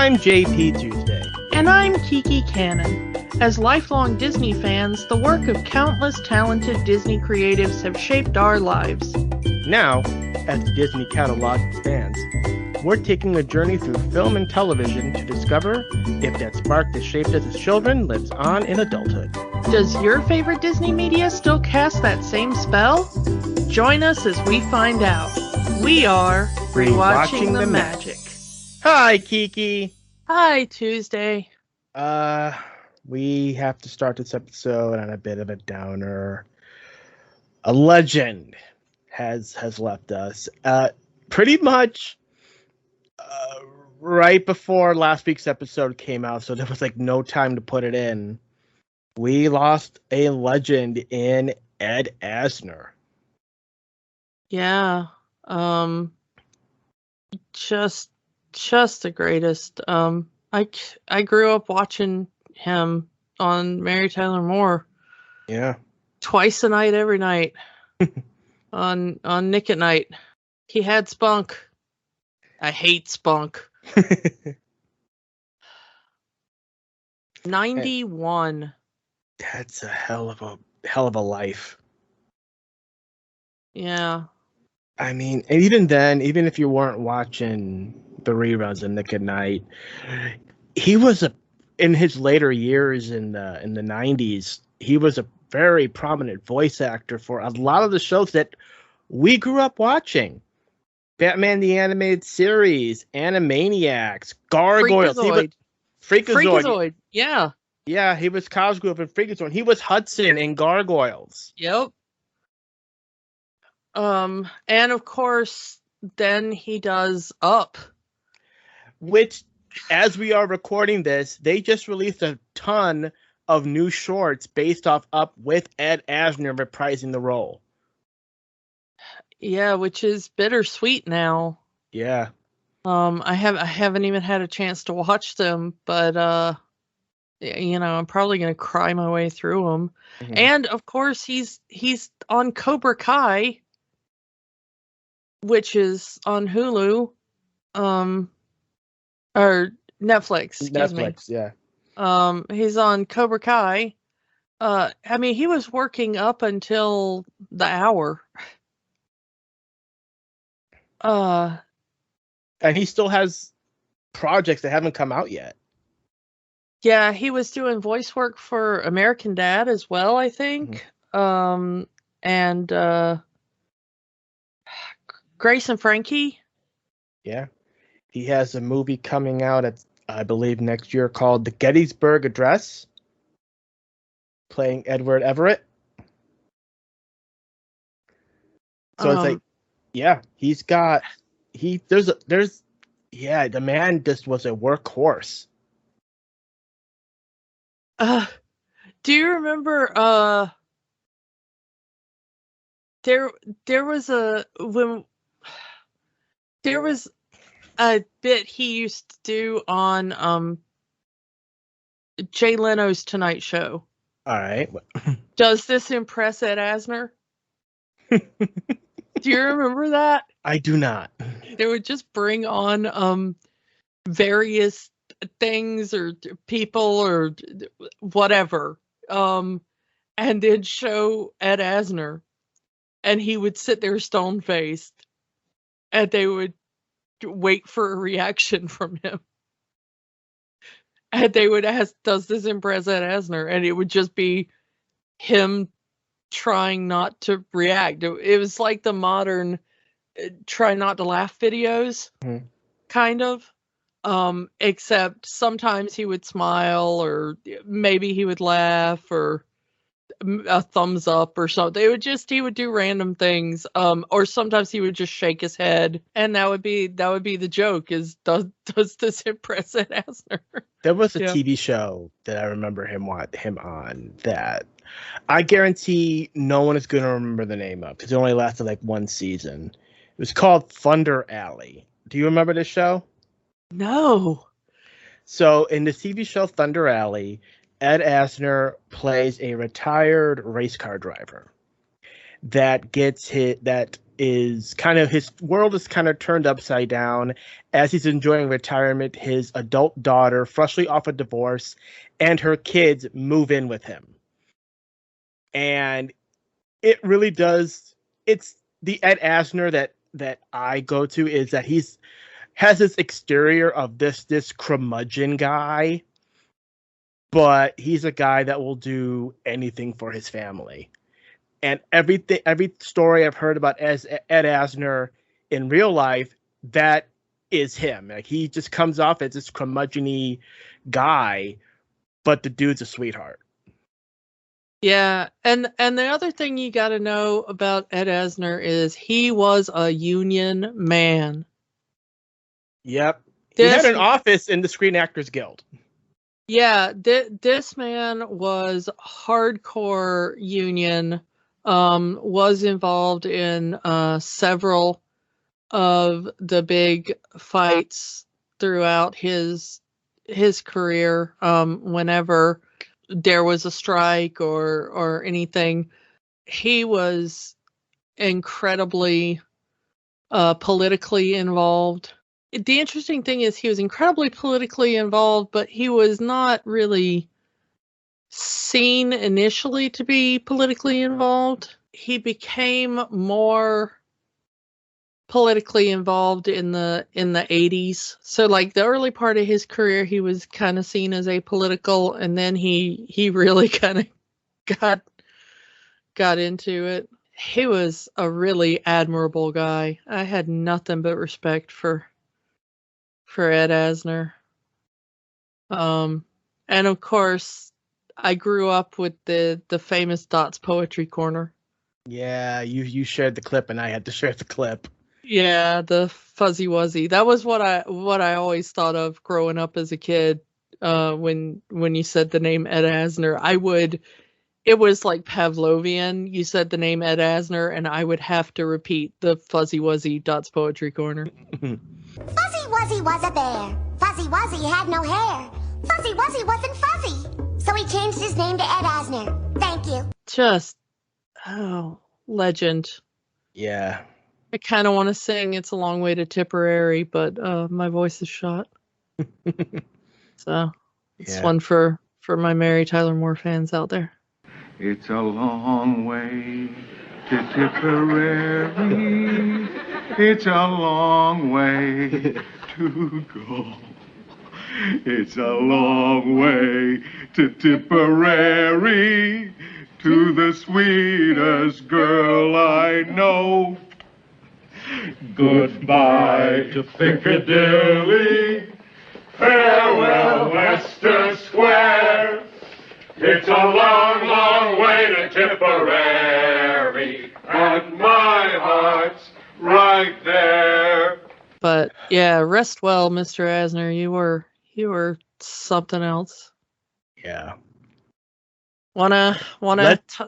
I'm JP Tuesday. And I'm Kiki Canon. As lifelong Disney fans, the work of countless talented Disney creatives have shaped our lives. Now, as the Disney catalog expands, we're taking a journey through film and television to discover if that spark that shaped us as children lives on in adulthood. Does your favorite Disney media still cast that same spell? Join us as we find out. We are Rewatching the Magic. Hi, Kiki. Hi, Tuesday. We have to start this episode on a bit of a downer. A legend has left us. Pretty much right before last week's episode came out, so there was like no time to put it in. We lost a legend in Ed Asner. Yeah. Just the greatest. I grew up watching him on Mary Tyler Moore. Yeah. Twice a night, every night. on Nick at Night. He had spunk. I hate spunk. 91. That's a hell of a life. Yeah. I mean, and even then, even if you weren't watching the reruns of Nick at Night, he was in his later years in the 90s, he was a very prominent voice actor for a lot of the shows that we grew up watching. Batman the Animated Series, Animaniacs, Gargoyles. Freakazoid. Yeah. Yeah, he was Cosgrove in Freakazoid. He was Hudson in Gargoyles. Yep. And of course, then he does Up. Which, as we are recording this, they just released a ton of new shorts based off Up with Ed Asner reprising the role. Yeah, which is bittersweet now. Yeah. I haven't even had a chance to watch them, but I'm probably gonna cry my way through them. Mm-hmm. And of course, he's on Cobra Kai, which is on Hulu, or Netflix. Excuse me. Yeah. He's on Cobra Kai. I mean, he was working up until the hour. And he still has projects that haven't come out yet. Yeah, he was doing voice work for American Dad as well, I think. Mm-hmm. And Grace and Frankie. Yeah. He has a movie coming out at, I believe, next year called The Gettysburg Address, playing Edward Everett. So it's like, yeah, the man just was a workhorse. Do you remember there was a bit he used to do on Jay Leno's Tonight Show. All right. Does this impress Ed Asner? Do you remember that? I do not. They would just bring on various things or people or whatever, and then show Ed Asner, and he would sit there stone-faced, and they would wait for a reaction from him. And they would ask, does this impress Ed Asner? And it would just be him trying not to react. It was like the modern try not to laugh videos, mm-hmm. kind of. Except sometimes he would smile, or maybe he would laugh, or a thumbs up or something. He would do random things. Or sometimes he would just shake his head, and that would be the joke, is does this impress Ed Asner? There was a TV show that I remember him on that I guarantee no one is going to remember the name of, because it only lasted like one season. It was called Thunder Alley. Do you remember this show? No. So in the TV show Thunder Alley, Ed Asner plays a retired race car driver that is kind of, his world is kind of turned upside down as he's enjoying retirement. His adult daughter, freshly off a divorce, and her kids move in with him. And it really does. It's the Ed Asner that I go to, is that has this exterior of this curmudgeon guy, but he's a guy that will do anything for his family. And every story I've heard about Ed Asner in real life, that is him. Like, he just comes off as this curmudgeon-y guy, but the dude's a sweetheart. Yeah, and the other thing you got to know about Ed Asner is he was a union man. Yep. He had an office in the Screen Actors Guild. Yeah, this man was hardcore union, was involved in several of the big fights throughout his career. Whenever there was a strike or anything, he was incredibly politically involved. The interesting thing is he was incredibly politically involved, but he was not really seen initially to be politically involved. He became more politically involved in the 80s. So like the early part of his career, he was kind of seen as apolitical, and then he really kind of got into it. He was a really admirable guy. I had nothing but respect for Ed Asner. And of course, I grew up with the famous Dots Poetry Corner. Yeah, you shared the clip, and I had to share the clip. Yeah, the Fuzzy Wuzzy. That was what I always thought of growing up as a kid. When you said the name Ed Asner, it was like Pavlovian. You said the name Ed Asner, and I would have to repeat the Fuzzy Wuzzy Dots Poetry Corner. Fuzzy Wuzzy was a bear. Fuzzy Wuzzy had no hair. Fuzzy Wuzzy wasn't fuzzy, so he changed his name to Ed Asner. Thank you. Just, legend. Yeah. I kind of want to sing It's a Long Way to Tipperary, but my voice is shot. So it's one for my Mary Tyler Moore fans out there. It's a long way to Tipperary. It's a long way to go. It's a long way to Tipperary, to the sweetest girl I know. Goodbye to Piccadilly, farewell Leicester Square. It's a long, long way to Tipperary, and my heart's right there. But yeah, rest well, Mr. Asner. You were something else. Yeah. Wanna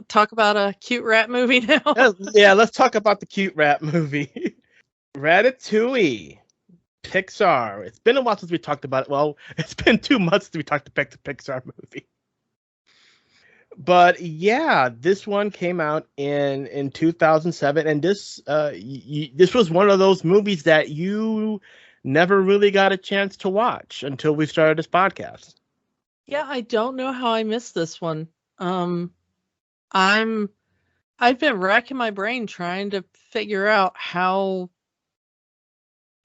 talk about a cute rat movie now? Yeah, let's talk about the cute rat movie. Ratatouille. Pixar. It's been a while since we talked about it. Well, it's been 2 months since we talked about the Pixar movie. But yeah, this one came out in 2007, and this was one of those movies that you never really got a chance to watch until we started this podcast. Yeah, I don't know how I missed this one. I've been racking my brain trying to figure out how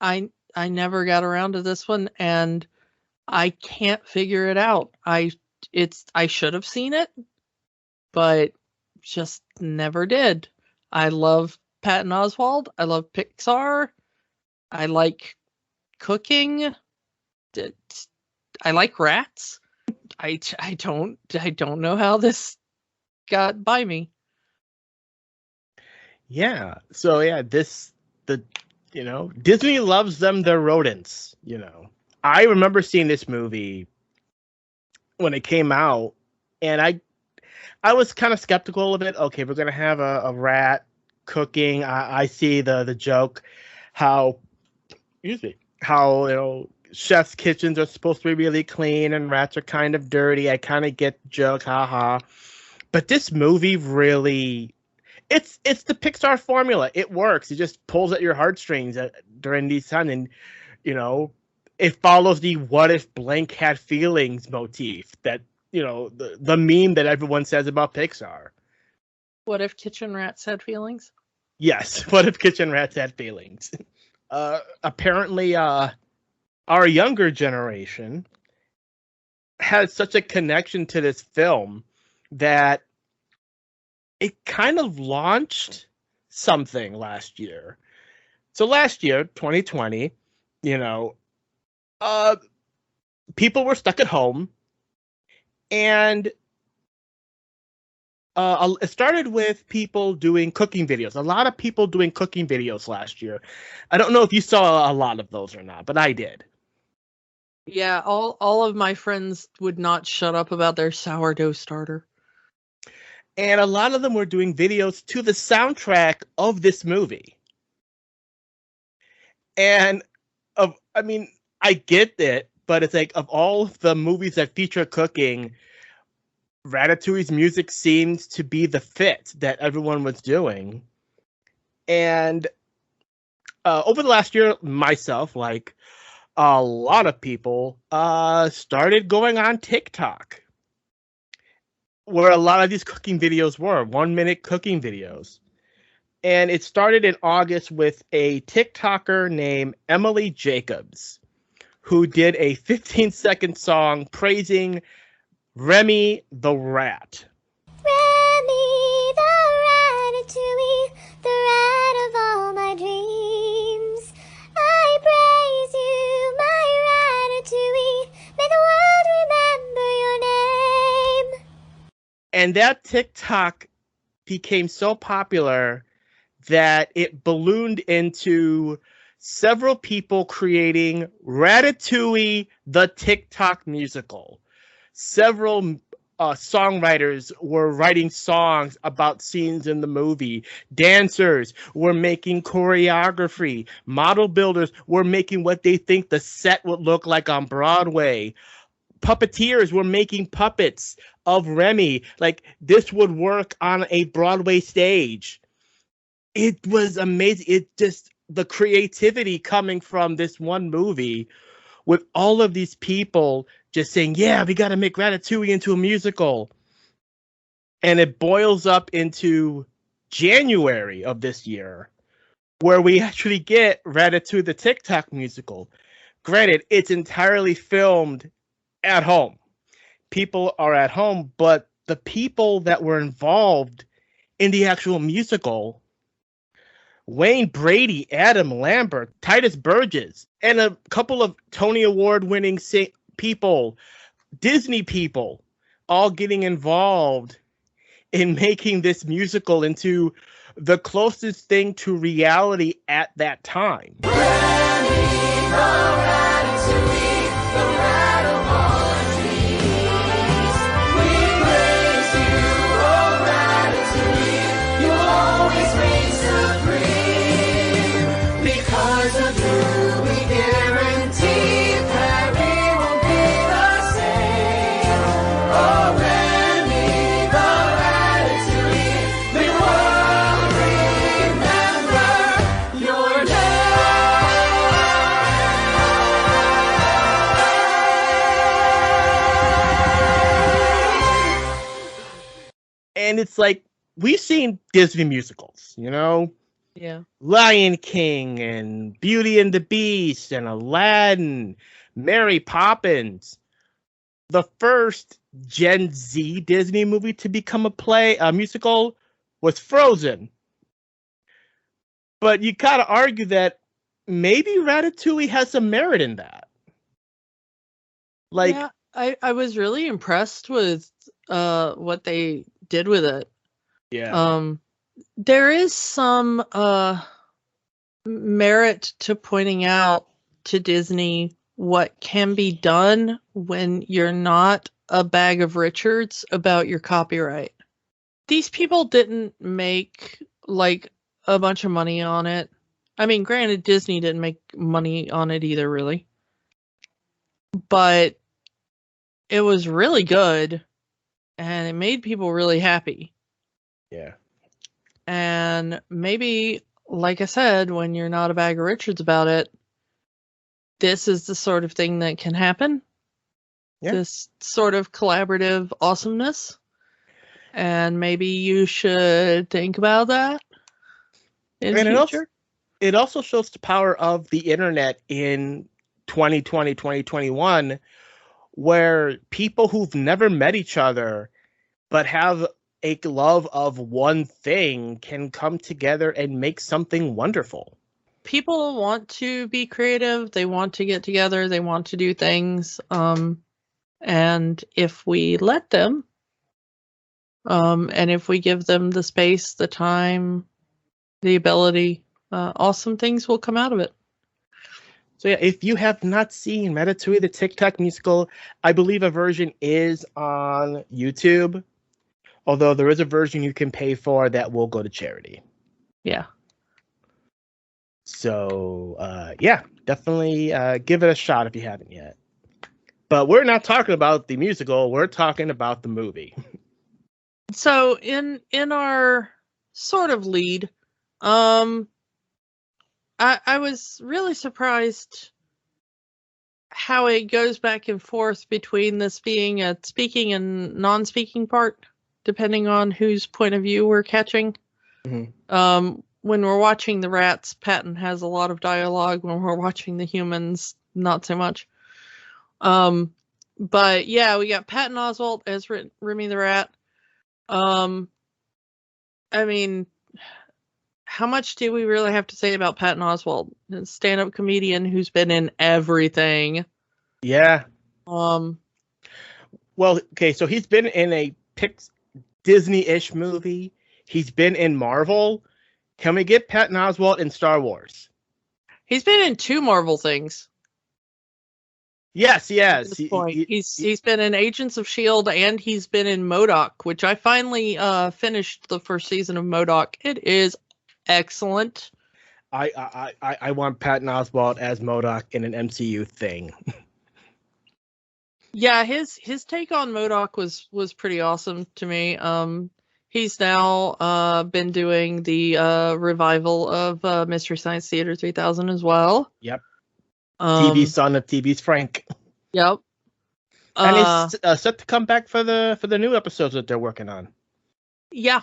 I never got around to this one, and I can't figure it out. I should have seen it, but just never did. I love Patton Oswalt. I love Pixar. I like cooking. I like rats. I don't know how this got by me. Yeah. So yeah, Disney loves them, their rodents, I remember seeing this movie when it came out, and I was kind of skeptical of it. Okay, we're gonna have a rat cooking. I see the joke, how chefs' kitchens are supposed to be really clean and rats are kind of dirty. I kind of get the joke, haha. But this movie really, it's the Pixar formula. It works. It just pulls at your heartstrings during these times, and it follows the "what if blank had feelings" motif that the meme that everyone says about Pixar. What if kitchen rats had feelings? Yes, what if kitchen rats had feelings? Apparently, our younger generation has such a connection to this film that it kind of launched something last year. So last year, 2020, people were stuck at home, and it started with people doing cooking videos. A lot of people doing cooking videos last year. I don't know if you saw a lot of those or not, but I did. Yeah, all of my friends would not shut up about their sourdough starter. And a lot of them were doing videos to the soundtrack of this movie. And I get it, but it's like, of all of the movies that feature cooking, Ratatouille's music seems to be the fit that everyone was doing. And over the last year, myself, like a lot of people, started going on TikTok, where a lot of these cooking videos were 1-minute cooking videos. And it started in August with a TikToker named Emily Jacobs, who did a 15-second song praising Remy the rat. Remy, the ratatouille, the rat of all my dreams. I praise you, my ratatouille. May the world remember your name. And that TikTok became so popular that it ballooned into several people creating Ratatouille, the TikTok musical. Several songwriters were writing songs about scenes in the movie. Dancers were making choreography. Model builders were making what they think the set would look like on Broadway. Puppeteers were making puppets of Remy. Like, this would work on a Broadway stage. It was amazing. It just, the creativity coming from this one movie, with all of these people just saying, yeah, we got to make Ratatouille into a musical. And it boils up into January of this year, where we actually get Ratatouille, the TikTok musical. Granted, it's entirely filmed at home. People are at home, but the people that were involved in the actual musical, Wayne Brady, Adam Lambert, Titus Burgess, and a couple of Tony Award winning people, Disney people, all getting involved in making this musical into the closest thing to reality at that time. And it's like, we've seen Disney musicals, Yeah. Lion King and Beauty and the Beast and Aladdin, Mary Poppins. The first Gen Z Disney movie to become a musical was Frozen. But you gotta argue that maybe Ratatouille has some merit in that. Like, yeah, I was really impressed with what they did with it. yeah. There is some merit to pointing out to Disney what can be done when you're not a bag of Richards about your copyright. These people didn't make like a bunch of money on it. I mean, granted, Disney didn't make money on it either, really. But it was really good, and it made people really happy. Yeah. And maybe, like I said, when you're not a bag of Richards about it, this is the sort of thing that can happen. Yeah. This sort of collaborative awesomeness. And maybe you should think about that in And future. it also shows the power of the internet in 2020, 2021, where people who've never met each other but have a love of one thing can come together and make something wonderful. People want to be creative. They want to get together. They want to do things. And if we let them, and if we give them the space, the time, the ability, awesome things will come out of it. So yeah, if you have not seen Ratatouille, the TikTok musical, I believe a version is on YouTube. Although there is a version you can pay for that will go to charity. Yeah. So yeah, definitely give it a shot if you haven't yet. But we're not talking about the musical, we're talking about the movie. So in our sort of lead, I was really surprised how it goes back and forth between this being a speaking and non-speaking part, depending on whose point of view we're catching. Mm-hmm. When we're watching the rats, Patton has a lot of dialogue. When we're watching the humans, not so much. But yeah, we got Patton Oswalt as Remy the rat. I mean, how much do we really have to say about Patton Oswalt? A stand-up comedian who's been in everything. Yeah. Um, Well, okay, so he's been in a Disney-ish movie. He's been in Marvel. Can we get Patton Oswalt in Star Wars? he's been in 2 Marvel things. Yes, he At has. this point. He's been in Agents of S.H.I.E.L.D. and he's been in MODOK, which I finally finished the first season of MODOK. It is excellent. I want Patton Oswalt as MODOK in an MCU thing. Yeah, his take on MODOK was pretty awesome to me. He's now been doing the revival of Mystery Science Theater 3000 as well. Yep. TV's son of TV's Frank. Yep. And he's set to come back for the new episodes that they're working on. Yeah,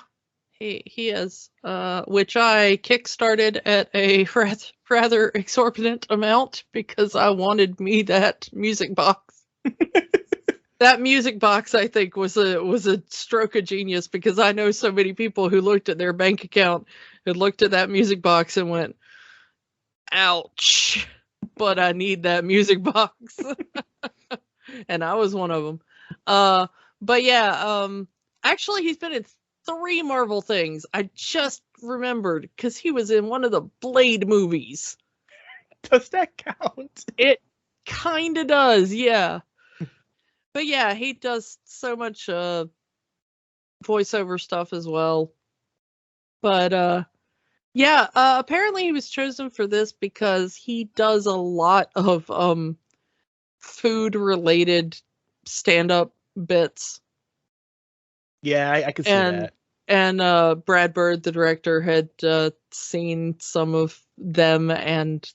he is. Which I kickstarted at a rather exorbitant amount because I wanted me that music box. That music box, I think, was a stroke of genius because I know so many people who looked at their bank account and looked at that music box and went, "Ouch!" But I need that music box, and I was one of them. But yeah, actually, he's been in 3 Marvel things. I just remembered because he was in one of the Blade movies. Does that count? It kind of does, yeah. But yeah, he does so much voiceover stuff as well. But yeah, apparently he was chosen for this because he does a lot of food related stand-up bits. Yeah, I can see that. And Brad Bird, the director, had seen some of them and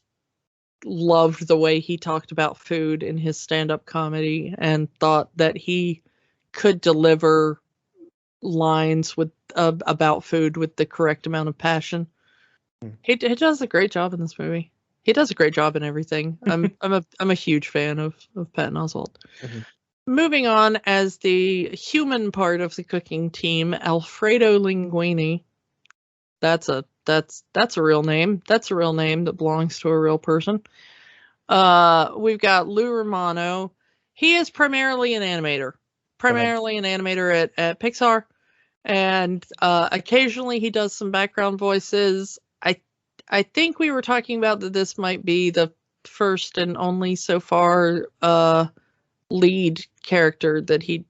loved the way he talked about food in his stand-up comedy and thought that he could deliver lines with about food with the correct amount of passion. He does a great job in this movie. He does a great job in everything. I'm a huge fan of Patton Oswalt. Mm-hmm. Moving on, as the human part of the cooking team, Alfredo Linguini. That's a real name. That's a real name that belongs to a real person. We've got Lou Romano. He is primarily an animator. At Pixar. And occasionally he does some background voices. I think we were talking about that this might be the first and only so far lead character that he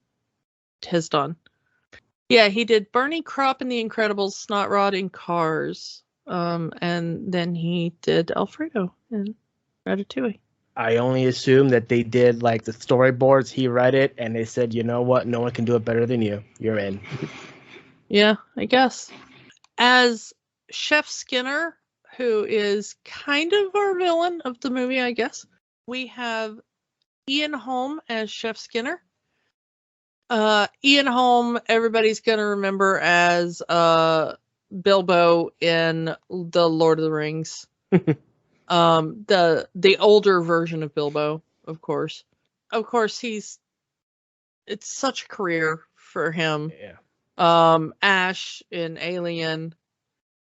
has done. Yeah, he did Bernie Krop in The Incredibles, Snot Rod in Cars, and then he did Alfredo in Ratatouille. I only assume that they did like the storyboards, he read it, and they said, you know what, no one can do it better than you. You're in. Yeah, I guess. As Chef Skinner, who is kind of our villain of the movie, I guess, we have Ian Holm as Chef Skinner. Ian Holm, everybody's going to remember as Bilbo in the Lord of the Rings. The older version of Bilbo, of course. Of course, it's such a career for him. Yeah. Ash in Alien,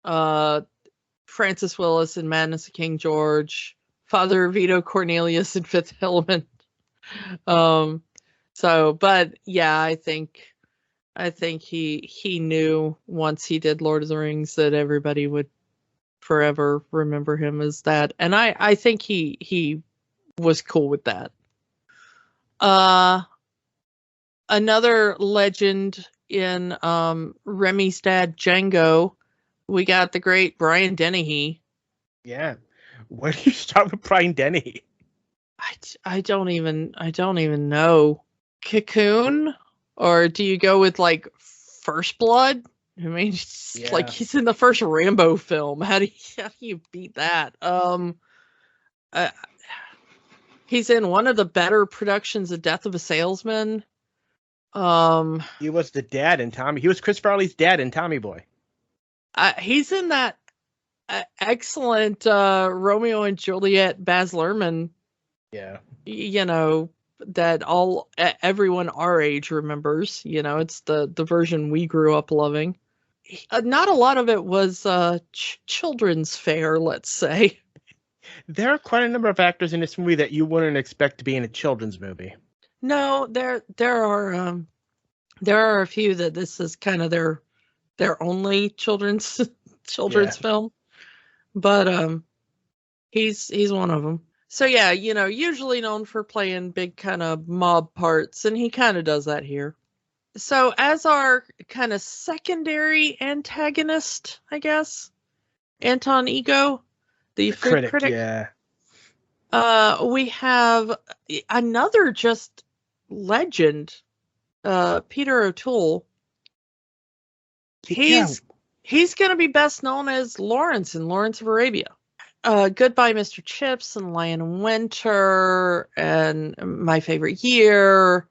Francis Willis in Madness of King George, Father Vito Cornelius in Fifth Element. But yeah, I think he knew once he did Lord of the Rings that everybody would forever remember him as that, and I think he was cool with that. Another legend in Remy's dad Django, we got the great Brian Dennehy. Yeah. Where do you start with Brian Dennehy? I don't even know. Cocoon, or do you go with like First Blood? I mean, like he's in the first Rambo film. How do you beat that? He's in one of the better productions of Death of a Salesman. He was the dad in Tommy. He was Chris Farley's dad in Tommy Boy. He's in that excellent Romeo and Juliet Baz Luhrmann. Yeah. You know, that everyone our age remembers. You know, it's the version we grew up loving. Not a lot of it was children's fare, let's say. There are quite a number of actors in this movie that you wouldn't expect to be in a children's movie. No, there are a few that this is kind of their only children's film, but he's one of them. So yeah, you know, usually known for playing big kind of mob parts, and he kind of does that here. So as our kind of secondary antagonist, I guess, Anton Ego, the food critic. Yeah. We have another just legend, Peter O'Toole. He's going to be best known as Lawrence in Lawrence of Arabia. Goodbye, Mr. Chips, and Lion in Winter, and My Favorite Year.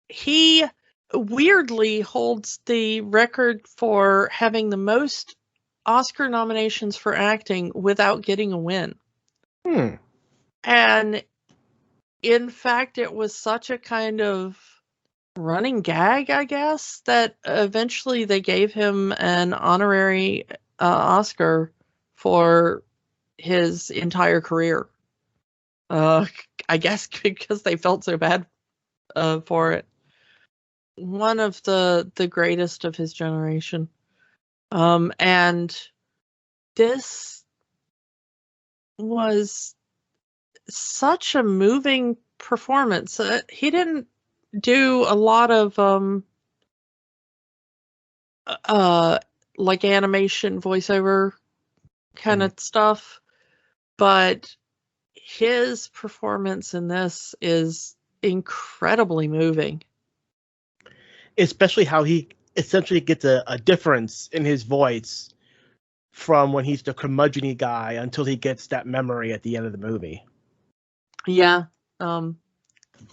He weirdly holds the record for having the most Oscar nominations for acting without getting a win. And in fact, it was such a kind of running gag, I guess, that eventually they gave him an honorary Oscar for his entire career. I guess because they felt so bad for it. One of the greatest of his generation. And this was such a moving performance. He didn't do a lot of like animation voiceover kind of stuff, but his performance in this is incredibly moving. Especially how he essentially gets a difference in his voice from when he's the curmudgeon-y guy until he gets that memory at the end of the movie. Yeah.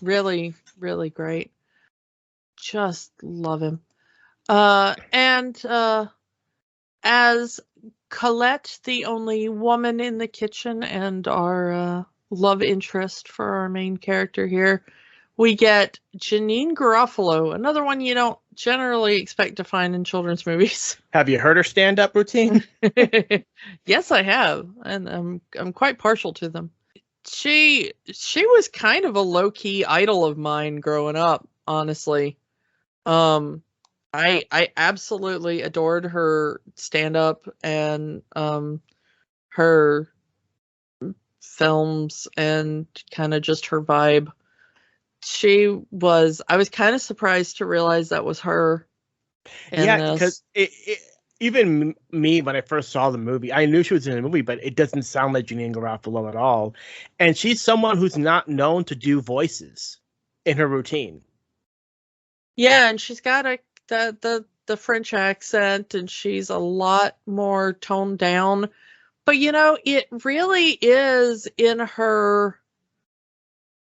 Really, really great. Just love him. And as Colette, the only woman in the kitchen and our love interest for our main character here, we get Janine Garofalo, another one you don't generally expect to find in children's movies. Have you heard her stand-up routine? Yes, I have, and I'm quite partial to them. She was kind of a low-key idol of mine growing up, honestly. I absolutely adored her stand-up and her films and kind of just her vibe. I was kind of surprised to realize that was her. Yeah, because even me, when I first saw the movie, I knew she was in the movie, but it doesn't sound like Janine Garofalo at all. And she's someone who's not known to do voices in her routine. Yeah, and she's got the the French accent, and she's a lot more toned down. But it really is in her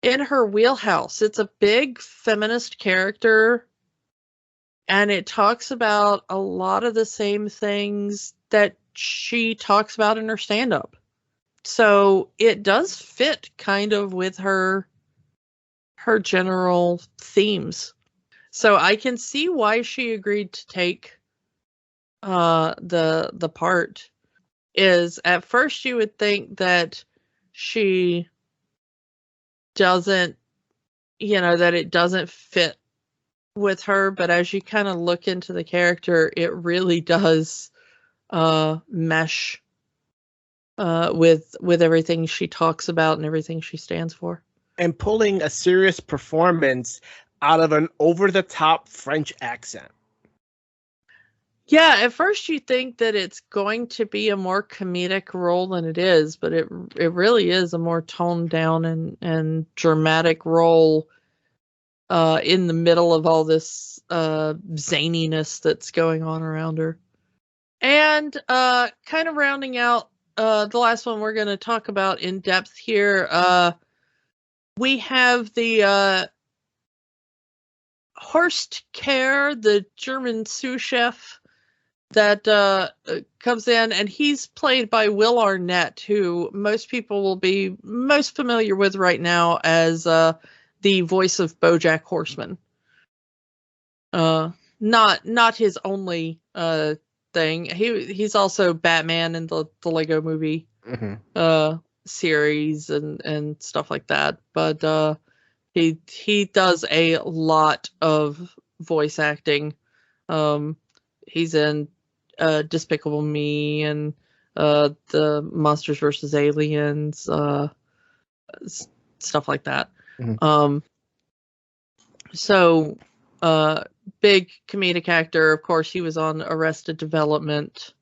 wheelhouse. It's a big feminist character, and it talks about a lot of the same things that she talks about in her stand-up. So it does fit kind of with her general themes. So I can see why she agreed to take the part. Is at first you would think that she doesn't, that it doesn't fit with her, but as you kind of look into the character, it really does mesh with everything she talks about and everything she stands for. And pulling a serious performance out of an over-the-top French accent. Yeah, at first you think that it's going to be a more comedic role than it is, but it really is a more toned down and dramatic role in the middle of all this zaniness that's going on around her. And kind of rounding out the last one we're going to talk about in depth here, we have the Horst Kehr, the German sous chef that comes in, and he's played by Will Arnett, who most people will be most familiar with right now as the voice of BoJack Horseman. Not his only thing. He's also Batman in the Lego Movie series and stuff like that. But he does a lot of voice acting. He's in Despicable Me and the Monsters vs. Aliens, stuff like that. So big comedic actor. Of course, he was on Arrested Development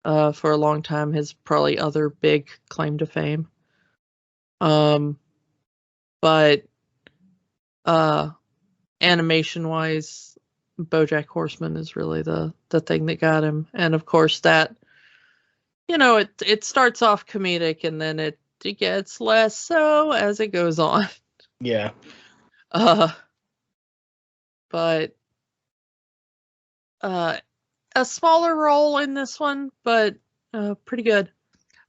for a long time. His probably other big claim to fame. But animation wise, BoJack Horseman is really the thing that got him. And of course that, it starts off comedic and then it gets less so as it goes on. Yeah. But a smaller role in this one, but pretty good.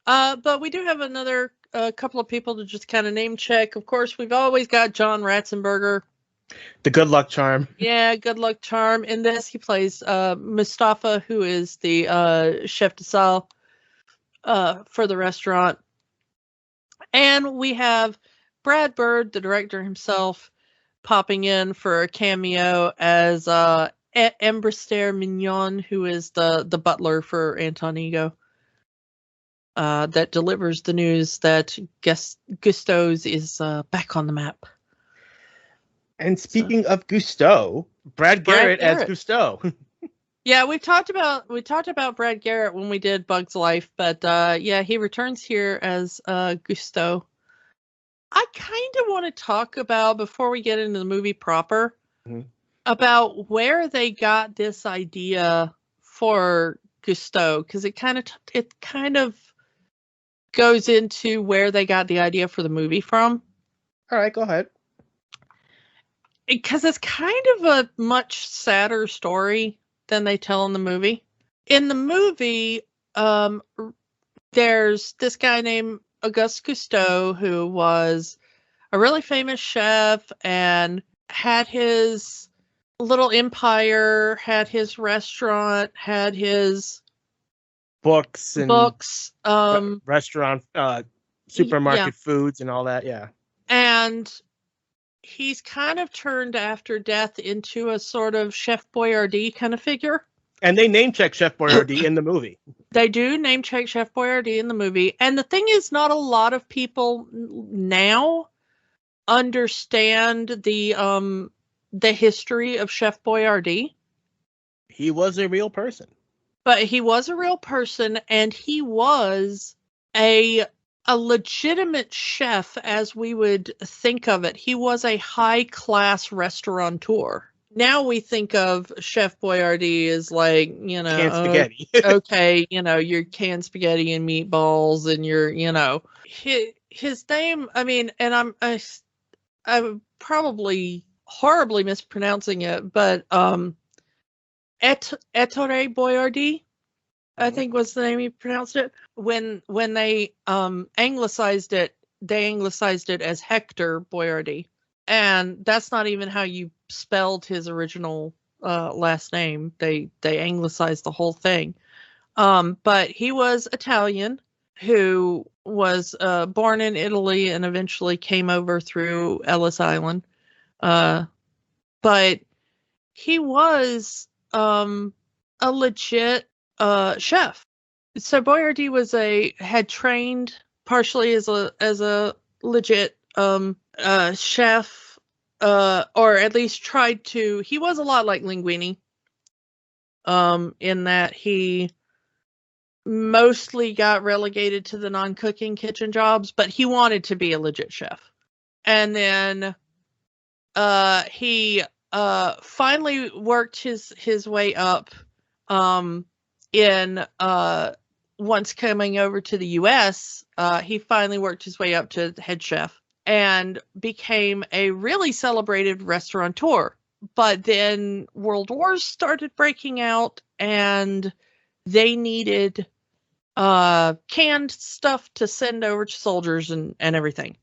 But we do have another couple of people to just kind of name check. Of course, we've always got John Ratzenberger. The good luck charm. Yeah, good luck charm. In this, he plays Mustafa, who is the chef de salle for the restaurant. And we have Brad Bird, the director himself, popping in for a cameo as Embrister Mignon, who is the butler for Anton Ego. That delivers the news that Gusteau's is back on the map. And speaking of Gusteau, Brad Garrett as Gusteau. Yeah, we talked about Brad Garrett when we did Bug's Life, but yeah, he returns here as Gusteau. I kind of want to talk about, before we get into the movie proper, about where they got this idea for Gusteau, because it kind of goes into where they got the idea for the movie from. All right, go ahead. Because it's kind of a much sadder story than they tell in the movie. In the movie, there's this guy named Auguste Gusteau, who was a really famous chef and had his little empire, had his restaurant, had his books, restaurant, supermarket foods and all that. Yeah. And he's kind of turned after death into a sort of Chef Boyardee kind of figure. And they name check Chef Boyardee in the movie. They do name check Chef Boyardee in the movie. And the thing is, not a lot of people now understand the history of Chef Boyardee. He was a real person. But he was a real person, and he was a legitimate chef as we would think of it. He was a high-class restaurateur. now we think of Chef Boyardee as like, Canned spaghetti. okay, your canned spaghetti and meatballs and your, his name, I mean, and I'm probably horribly mispronouncing it, but Ettore Boyardee, I think was the name he pronounced it. When they anglicized it, they anglicized it as Hector Boyardee. And that's not even how you spelled his original last name. They anglicized the whole thing. But he was Italian, who was born in Italy and eventually came over through Ellis Island. But he was a legit chef. So Boyardee had trained partially as a legit chef, or at least tried to. He was a lot like Linguini, in that he mostly got relegated to the non-cooking kitchen jobs, but he wanted to be a legit chef. And then he finally worked his way up in once coming over to the US. He finally worked his way up to head chef and became a really celebrated restaurateur. But then World Wars started breaking out, and they needed canned stuff to send over to soldiers and everything.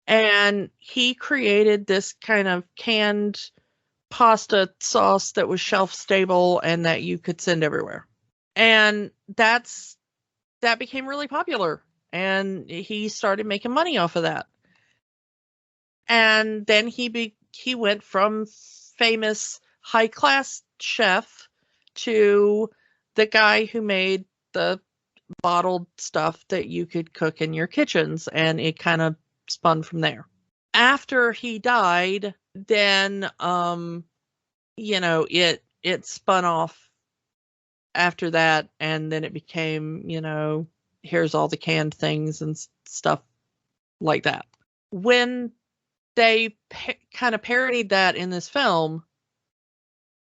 And he created this kind of canned pasta sauce that was shelf stable and that you could send everywhere. And that became really popular. And he started making money off of that. And then he went from famous high-class chef to the guy who made the bottled stuff that you could cook in your kitchens, and it kind of spun from there. After he died, then it spun off after that, and then it became, here's all the canned things and stuff like that. When they kind of parodied that in this film,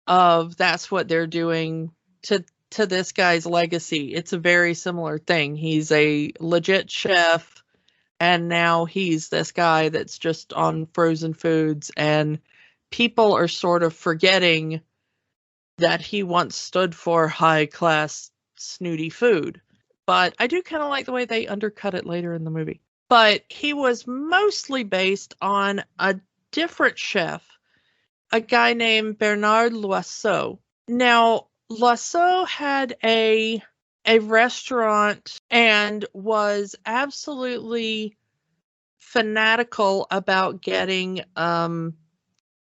of that's what they're doing to this guy's legacy, it's a very similar thing. He's a legit chef, and now he's this guy that's just on frozen foods, and people are sort of forgetting that he once stood for high-class, snooty food. But I do kind of like the way they undercut it later in the movie. But he was mostly based on a different chef, a guy named Bernard Loiseau. Now, Loiseau had a restaurant and was absolutely fanatical about getting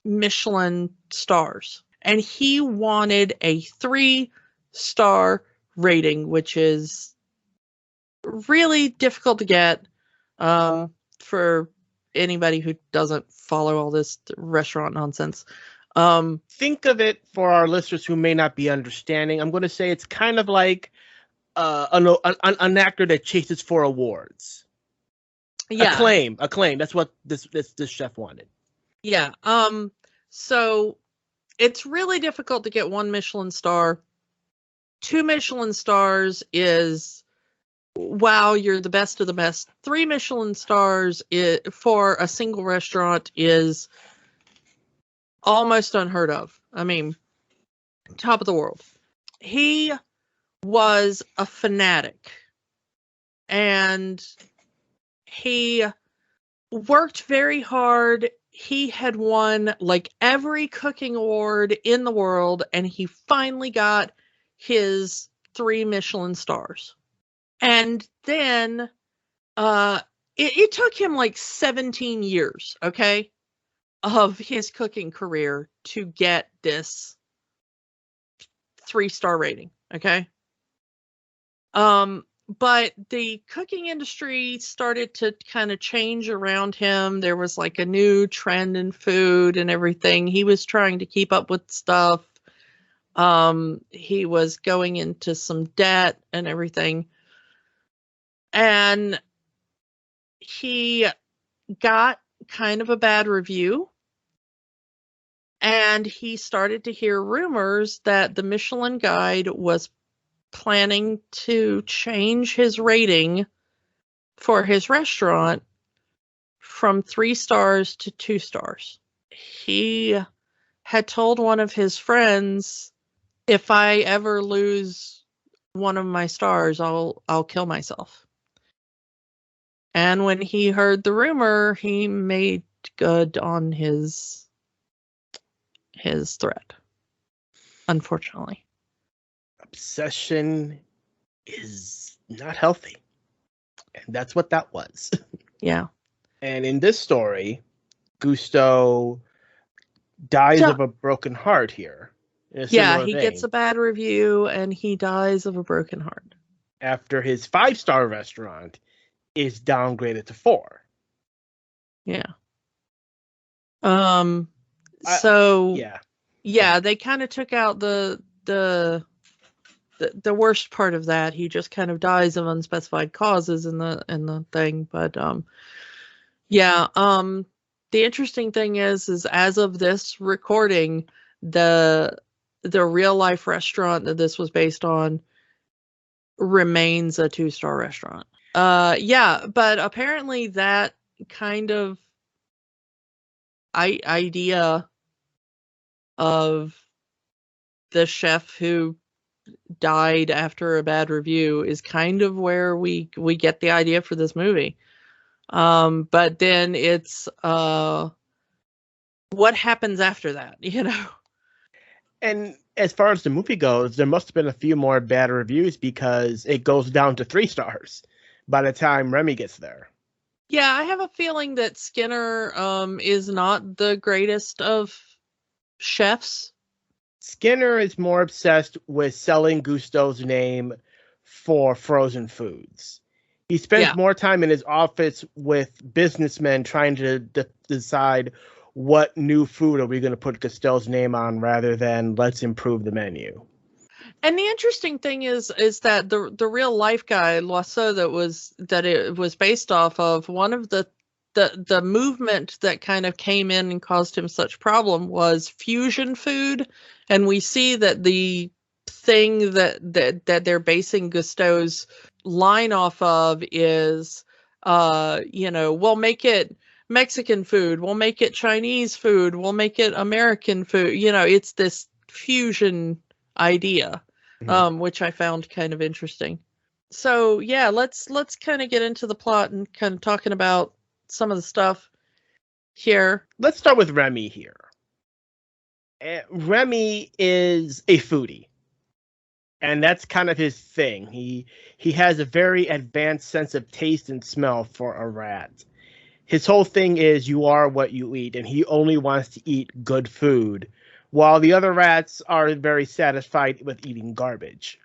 Michelin stars. And he wanted a 3-star rating, which is really difficult to get for anybody who doesn't follow all this restaurant nonsense. Think of it for our listeners who may not be understanding. I'm going to say it's kind of like an actor that chases for awards. Yeah. Acclaim. That's what this chef wanted. Yeah. So it's really difficult to get 1 Michelin star. 2 Michelin stars is, wow, you're the best of the best. 3 Michelin stars for a single restaurant is almost unheard of. I mean, top of the world. He was a fanatic, and he worked very hard. He had won like every cooking award in the world, and he finally got his 3 Michelin stars. And then it took him like 17 years, okay, of his cooking career to get this 3-star rating, okay? But the cooking industry started to kind of change around him. There was like a new trend in food and everything. He was trying to keep up with stuff. He was going into some debt and everything. And he got kind of a bad review. And he started to hear rumors that the Michelin Guide was planning to change his rating for his restaurant from 3 stars to 2 stars. He had told one of his friends, if I ever lose one of my stars, I'll kill myself. And when he heard the rumor, he made good on his threat. Unfortunately. Obsession is not healthy. And that's what that was. Yeah. And in this story, Gusto dies of a broken heart here. Yeah, he gets a bad review and he dies of a broken heart. After his 5-star restaurant is downgraded to 4. Yeah. Yeah, they kind of took out the worst part of that. He just kind of dies of unspecified causes in the thing, but the interesting thing is as of this recording, the real life restaurant that this was based on remains a 2-star restaurant. But apparently that kind of idea of the chef who died after a bad review is kind of where we get the idea for this movie. But then it's what happens after that, you know? And as far as the movie goes, there must have been a few more bad reviews because it goes down to 3 stars by the time Remy gets there. Yeah, I have a feeling that Skinner is not the greatest of chefs. Skinner is more obsessed with selling Gusto's name for frozen foods. He spends more time in his office with businessmen trying to decide what new food are we going to put Gusto's name on rather than let's improve the menu. And the interesting thing is that the real life guy, Loiseau, that it was based off of, one of the movement that kind of came in and caused him such problem was fusion food. And we see that the thing that they're basing Gusto's line off of is, we'll make it Mexican food, we'll make it Chinese food, we'll make it American food. It's this fusion idea, which I found kind of interesting. So yeah, let's kind of get into the plot and kind of talking about some of the stuff here. Let's start with Remy here. Remy is a foodie, and that's kind of his thing. He has a very advanced sense of taste and smell for a rat. His whole thing is you are what you eat, and he only wants to eat good food, while the other rats are very satisfied with eating garbage.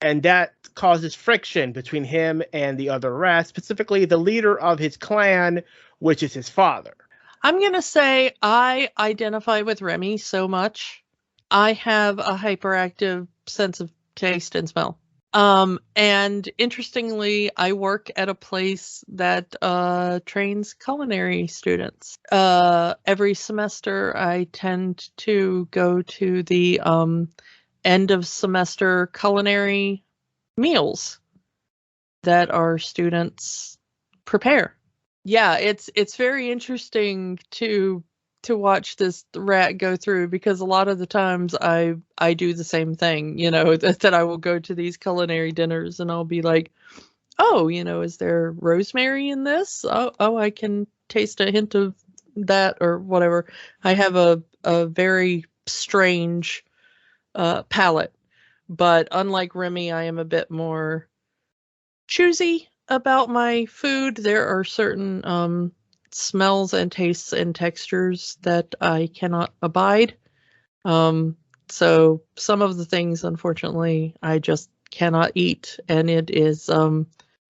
And that causes friction between him and the other rats, specifically the leader of his clan, which is his father. I'm going to say I identify with Remy so much. I have a hyperactive sense of taste and smell. And interestingly, I work at a place that trains culinary students. Every semester, I tend to go to the end of semester culinary meals that our students prepare. Yeah, it's very interesting to watch this rat go through, because a lot of the times I do the same thing, that I will go to these culinary dinners and I'll be like, oh, is there rosemary in this? Oh, I can taste a hint of that or whatever. I have a very strange palate, but unlike Remy, I am a bit more choosy about my food. There are certain smells and tastes and textures that I cannot abide. So some of the things, unfortunately, I just cannot eat, and it is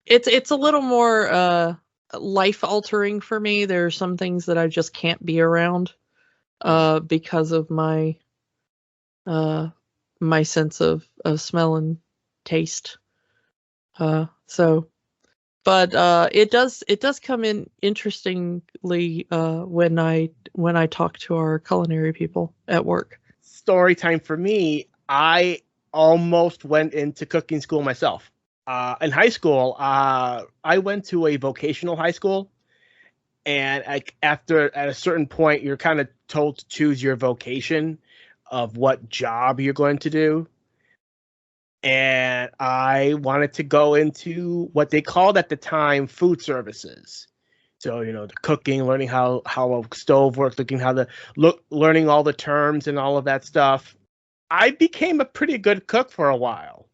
it's a little more life altering for me. There are some things that I just can't be around because of my my sense of smell and taste. But But it does come in interestingly when I talk to our culinary people at work. Story time for me. I almost went into cooking school myself. In high school, I went to a vocational high school, and at a certain point, you're kind of told to choose your vocation of what job you're going to do. And I wanted to go into what they called at the time food services. So, the cooking, learning how a stove works, learning all the terms and all of that stuff. I became a pretty good cook for a while.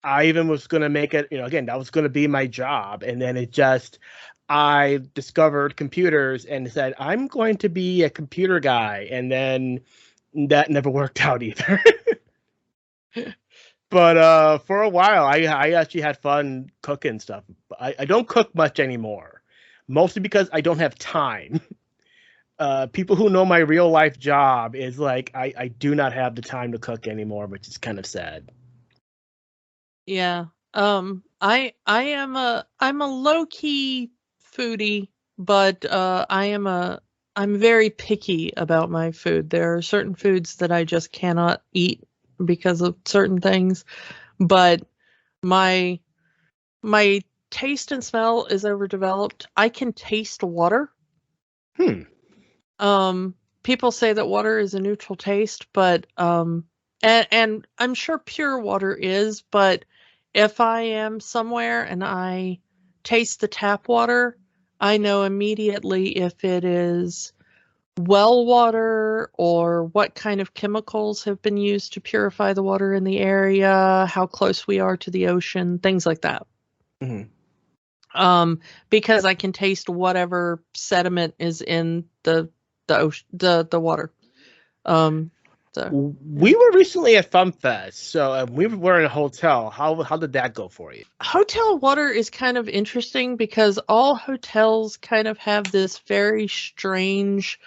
I even was going to make it, again, that was going to be my job. And then I discovered computers and said, I'm going to be a computer guy. And then that never worked out either. But for a while, I actually had fun cooking stuff. I don't cook much anymore, mostly because I don't have time. People who know my real life job is like, I do not have the time to cook anymore, which is kind of sad. Yeah. I'm a low key foodie, but I'm very picky about my food. There are certain foods that I just cannot eat because of certain things, but my taste and smell is overdeveloped. I can taste water. People say that water is a neutral taste, but and I'm sure pure water is, but if I am somewhere and I taste the tap water, I know immediately if it is well water or what kind of chemicals have been used to purify the water in the area, how close we are to the ocean, things like that. Mm-hmm. Because I can taste whatever sediment is in the ocean, the water. We were recently at FunFest, so we were in a hotel. How did that go for you? Hotel water is kind of interesting because all hotels kind of have this very strange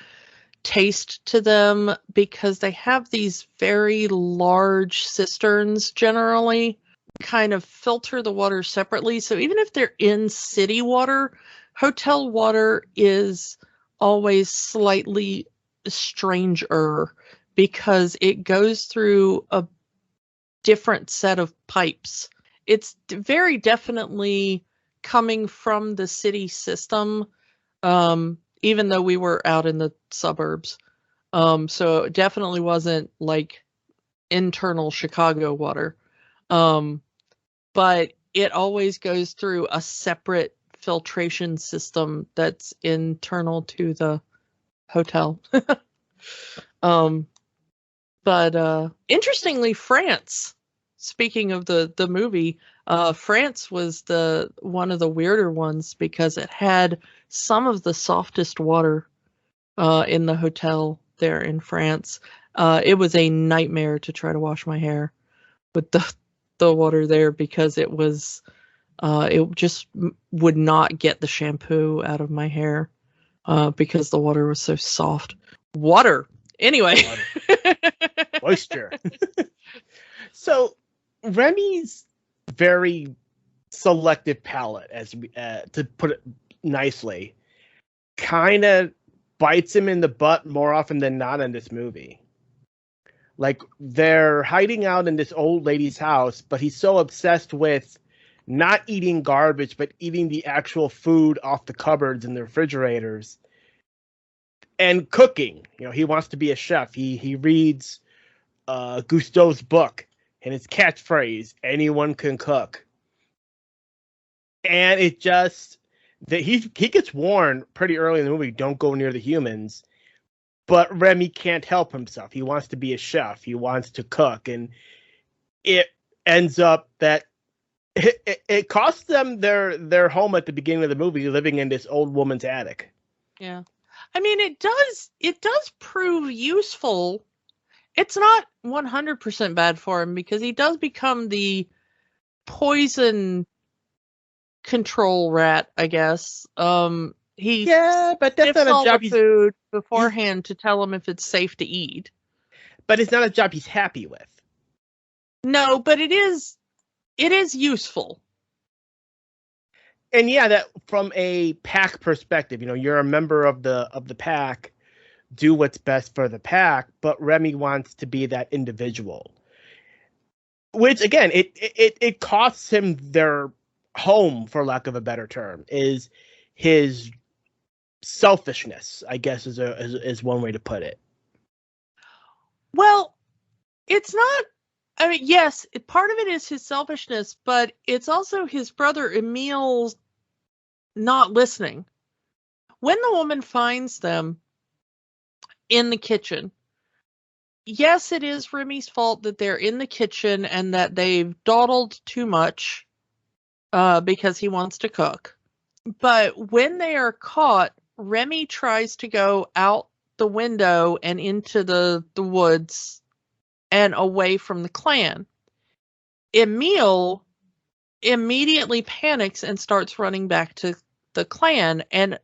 taste to them because they have these very large cisterns generally kind of filter the water separately. So even if they're in city water, hotel water is always slightly stranger because it goes through a different set of pipes. It's very definitely coming from the city system, even though we were out in the suburbs. So it definitely wasn't like internal Chicago water. But it always goes through a separate filtration system that's internal to the hotel. But interestingly, France, speaking of the movie, France was one of the weirder ones because it had some of the softest water in the hotel there in France. It was a nightmare to try to wash my hair with the water there because it just would not get the shampoo out of my hair because the water was so soft. Water. Anyway. Moisture. So Remy's very selective palate, as to put it nicely, kind of bites him in the butt more often than not in this movie. Like, they're hiding out in this old lady's house, but he's so obsessed with not eating garbage, but eating the actual food off the cupboards and the refrigerators. And cooking. He wants to be a chef. He reads Gusteau's book, and his catchphrase, anyone can cook. And it just, he gets warned pretty early in the movie, don't go near the humans. But Remy can't help himself. He wants to be a chef. He wants to cook. And it ends up that it costs them their home at the beginning of the movie, living in this old woman's attic. Yeah. I mean, it does prove useful. It's not 100% bad for him because he does become the poison control rat, I guess. But that's not a job. Food beforehand to tell him if it's safe to eat. But it's not a job he's happy with. No, but it is useful. And yeah, that from a pack perspective, you're a member of the pack, do what's best for the pack, but Remy wants to be that individual. Which again, it costs him their home, for lack of a better term, is his selfishness, I guess is one way to put it. Well, it's not. I mean, yes, part of it is his selfishness, but it's also his brother Emil's not listening. When the woman finds them in the kitchen, yes, it is Remy's fault that they're in the kitchen and that they've dawdled too much because he wants to cook. But when they are caught, Remy tries to go out the window and into the woods and away from the clan. Emil immediately panics and starts running back to the clan, and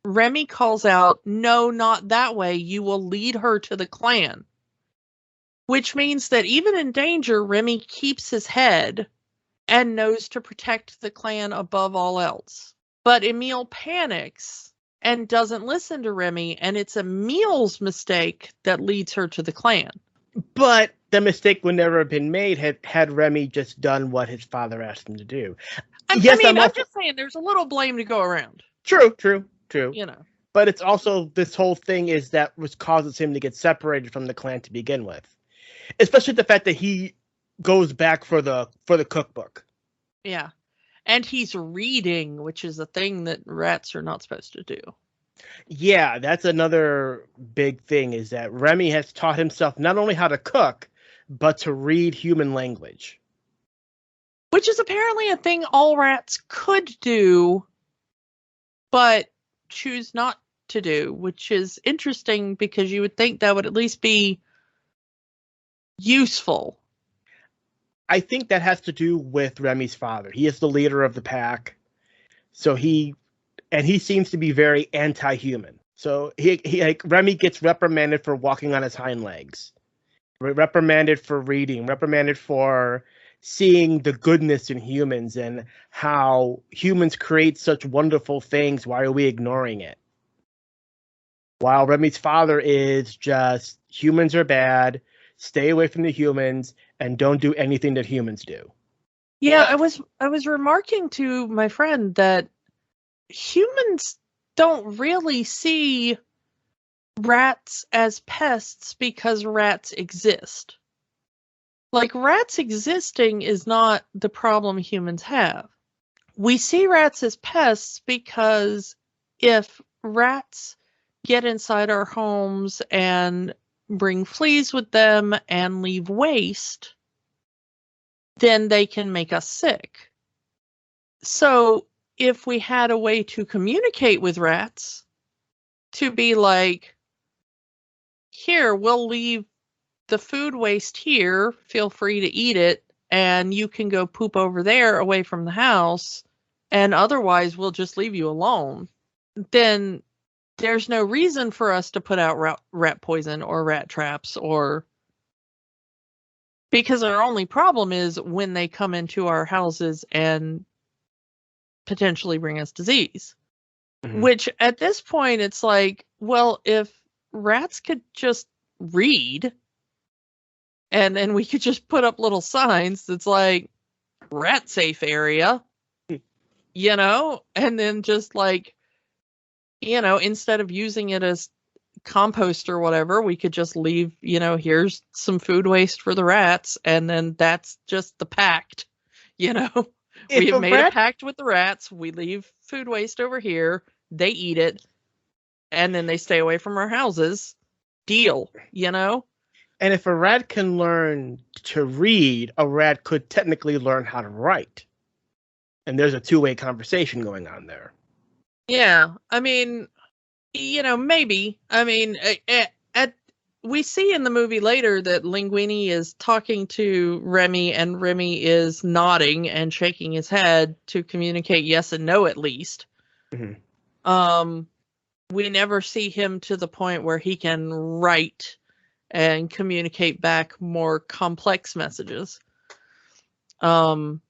Remy calls out, "No, not that way. You will lead her to the clan." Which means that even in danger, Remy keeps his head and knows to protect the clan above all else. But Emil panics and doesn't listen to Remy, and it's Emil's mistake that leads her to the clan. But the mistake would never have been made had Remy just done what his father asked him to do. I'm just saying there's a little blame to go around. True. But it's also, this whole thing is that was causes him to get separated from the clan to begin with. Especially the fact that he goes back for the cookbook. Yeah. And he's reading, which is a thing that rats are not supposed to do. Yeah, that's another big thing, is that Remy has taught himself not only how to cook, but to read human language. Which is apparently a thing all rats could do, but choose not to do, which is interesting because you would think that would at least be useful. I think that has to do with Remy's father. He is the leader of the pack. So he seems to be very anti-human. So he like, Remy gets reprimanded for walking on his hind legs, reprimanded for reading, reprimanded for seeing the goodness in humans and how humans create such wonderful things. Why are we ignoring it? While Remy's father is just, humans are bad, stay away from the humans, and don't do anything that humans do. Yeah, I was remarking to my friend that humans don't really see rats as pests because rats exist. Like, rats existing is not the problem humans have. We see rats as pests because if rats get inside our homes and bring fleas with them and leave waste, then they can make us sick. So if we had a way to communicate with rats, to be like, here, we'll leave the food waste here, feel free to eat it, and you can go poop over there away from the house, and otherwise we'll just leave you alone, then there's no reason for us to put out rat poison or rat traps, or because our only problem is when they come into our houses and potentially bring us disease. Mm-hmm. Which at this point, it's like, well, if rats could just read, and then we could just put up little signs that's like, rat safe area, and then just like, instead of using it as compost or whatever, we could just leave, here's some food waste for the rats, and then that's just the pact, we have made a pact with the rats, we leave food waste over here, they eat it, and then they stay away from our houses. Deal, And if a rat can learn to read, a rat could technically learn how to write. And there's a two-way conversation going on there. Yeah, I mean, maybe. I mean, we see in the movie later that Linguini is talking to Remy, and Remy is nodding and shaking his head to communicate yes and no, at least. Mm-hmm. We never see him to the point where he can write and communicate back more complex messages. But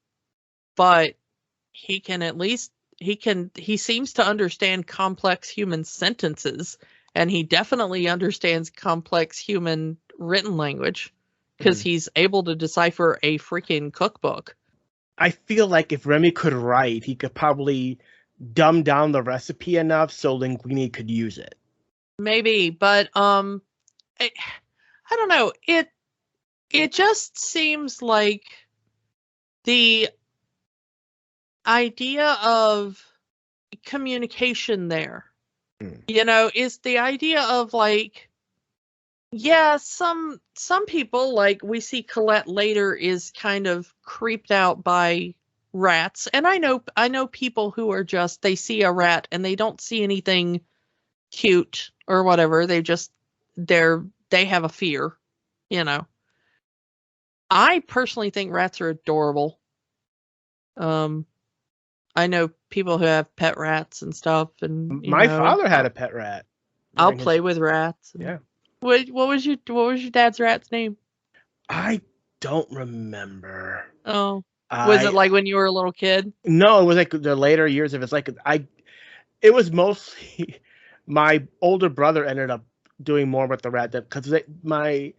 he can at least he seems to understand complex human sentences, and he definitely understands complex human written language because he's able to decipher a freaking cookbook. I feel like if Remy could write, he could probably dumb down the recipe enough so Linguini could use it. Maybe, but I don't know. It just seems like the idea of communication there, is the idea of like, yeah, some people, like we see Colette later, is kind of creeped out by rats, and I know people who are just, they see a rat and they don't see anything cute or whatever. They have a fear, I personally think rats are adorable. I know people who have pet rats and stuff, and my father had a pet rat. I'll play with rats. Yeah. What was your dad's rat's name? I don't remember. Oh, was it like when you were a little kid? No, it was like the later years of it. It was mostly my older brother ended up doing more with the rat because my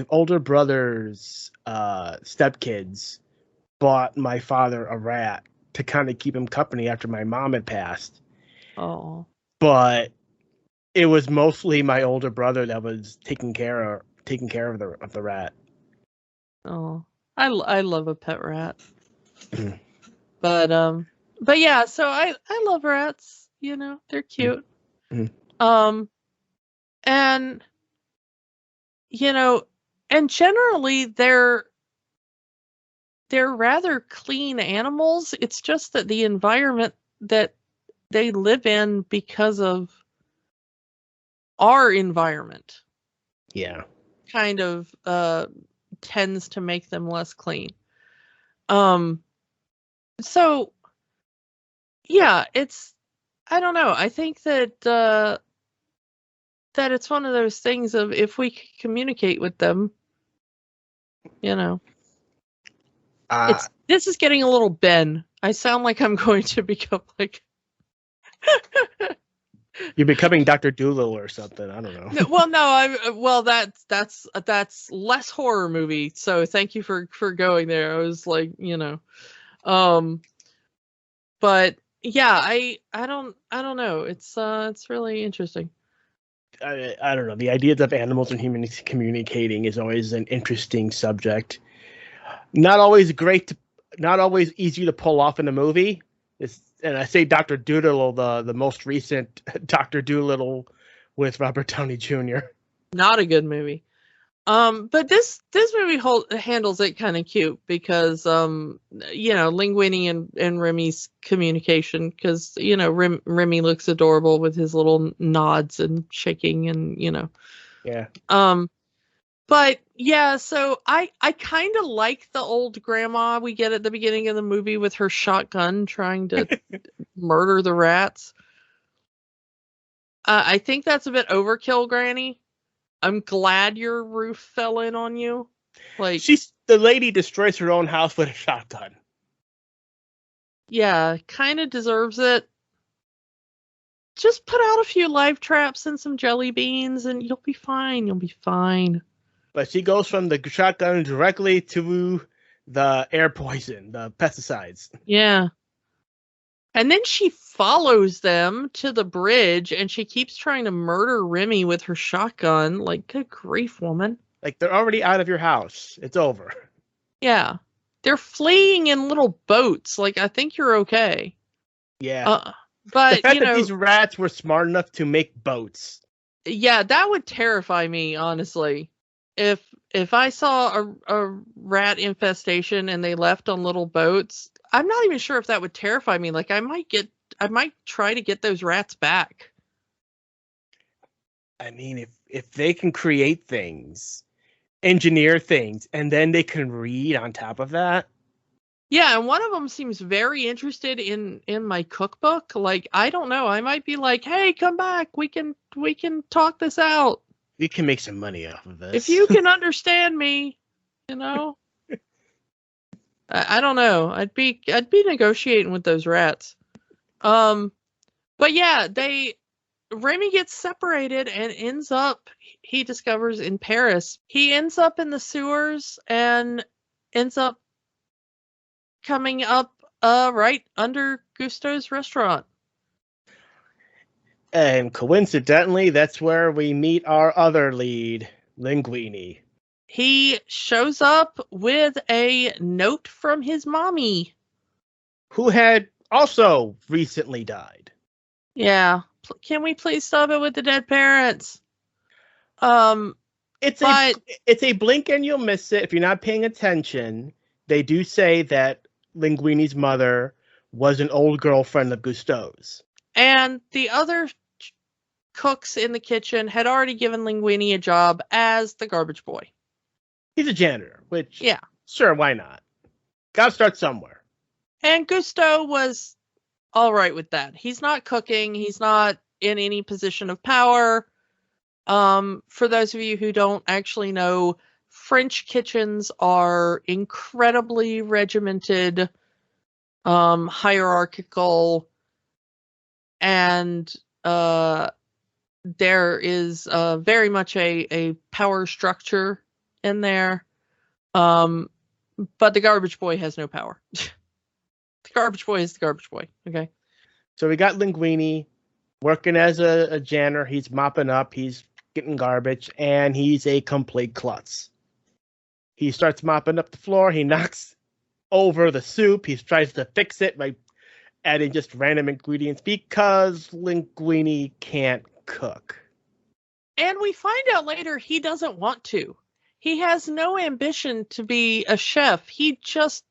older brother's stepkids bought my father a rat to kind of keep him company after my mom had passed. Oh. But it was mostly my older brother that was taking care of the rat. Oh, I love a pet rat. But yeah, so I love rats, they're cute. And and generally they're rather clean animals. It's just that the environment that they live in, because of our environment, kind of tends to make them less clean. So yeah, I don't know. I think that that it's one of those things of, if we could communicate with them, this is getting a little Ben. I sound like I'm going to become like you're becoming Dr. Dolittle or something. I don't know. That's less horror movie. So thank you for going there. I was like, but yeah, I don't know. It's really interesting. I don't know. The ideas of animals and humans communicating is always an interesting subject. Not always easy to pull off in a movie. And I say Dr. Dolittle, the most recent Dr. Dolittle with Robert Downey Jr. Not a good movie. But this movie handles it kind of cute because Linguini and Remy's communication, because Remy looks adorable with his little nods and shaking and yeah. But yeah, so I kind of like the old grandma we get at the beginning of the movie with her shotgun trying to murder the rats. I think that's a bit overkill, Granny. I'm glad your roof fell in on you. Like, the lady destroys her own house with a shotgun. Yeah, kind of deserves it. Just put out a few live traps and some jelly beans and you'll be fine. You'll be fine. But she goes from the shotgun directly to the air poison, the pesticides. Yeah. And then she follows them to the bridge and she keeps trying to murder Remy with her shotgun. Like, good grief, woman. Like, they're already out of your house. It's over. Yeah. They're fleeing in little boats. Like, I think you're okay. Yeah. But, the fact that these rats were smart enough to make boats. Yeah, that would terrify me, honestly. If I saw a rat infestation and they left on little boats, I'm not even sure if that would terrify me. Like, I might try to get those rats back. I mean, if they can create things, engineer things, and then they can read on top of that. Yeah, and one of them seems very interested in my cookbook. Like, I don't know, I might be like, hey, come back. We can talk this out. We can make some money off of this. If you can understand me, I don't know. I'd be negotiating with those rats. But yeah, Remy gets separated and ends up, he discovers in Paris. He ends up in the sewers and ends up coming up right under Gusteau's restaurant. And coincidentally, that's where we meet our other lead, Linguini. He shows up with a note from his mommy, who had also recently died. Yeah. Can we please stop it with the dead parents? It's a blink and you'll miss it if you're not paying attention. They do say that Linguini's mother was an old girlfriend of Gusteau's. And the other cooks in the kitchen had already given Linguini a job as the garbage boy. He's a janitor, which, yeah, sure, why not? Gotta start somewhere. And Gusteau was all right with that. He's not cooking. He's not in any position of power. For those of you who don't actually know, French kitchens are incredibly regimented, hierarchical, and there is very much a power structure in there. But the garbage boy has no power. The garbage boy is the garbage boy. Okay. So we got Linguini working as a janitor. He's mopping up. He's getting garbage, and he's a complete klutz. He starts mopping up the floor. He knocks over the soup. He tries to fix it by adding just random ingredients because Linguini can't cook. And we find out later he doesn't want to. He has no ambition to be a chef. He just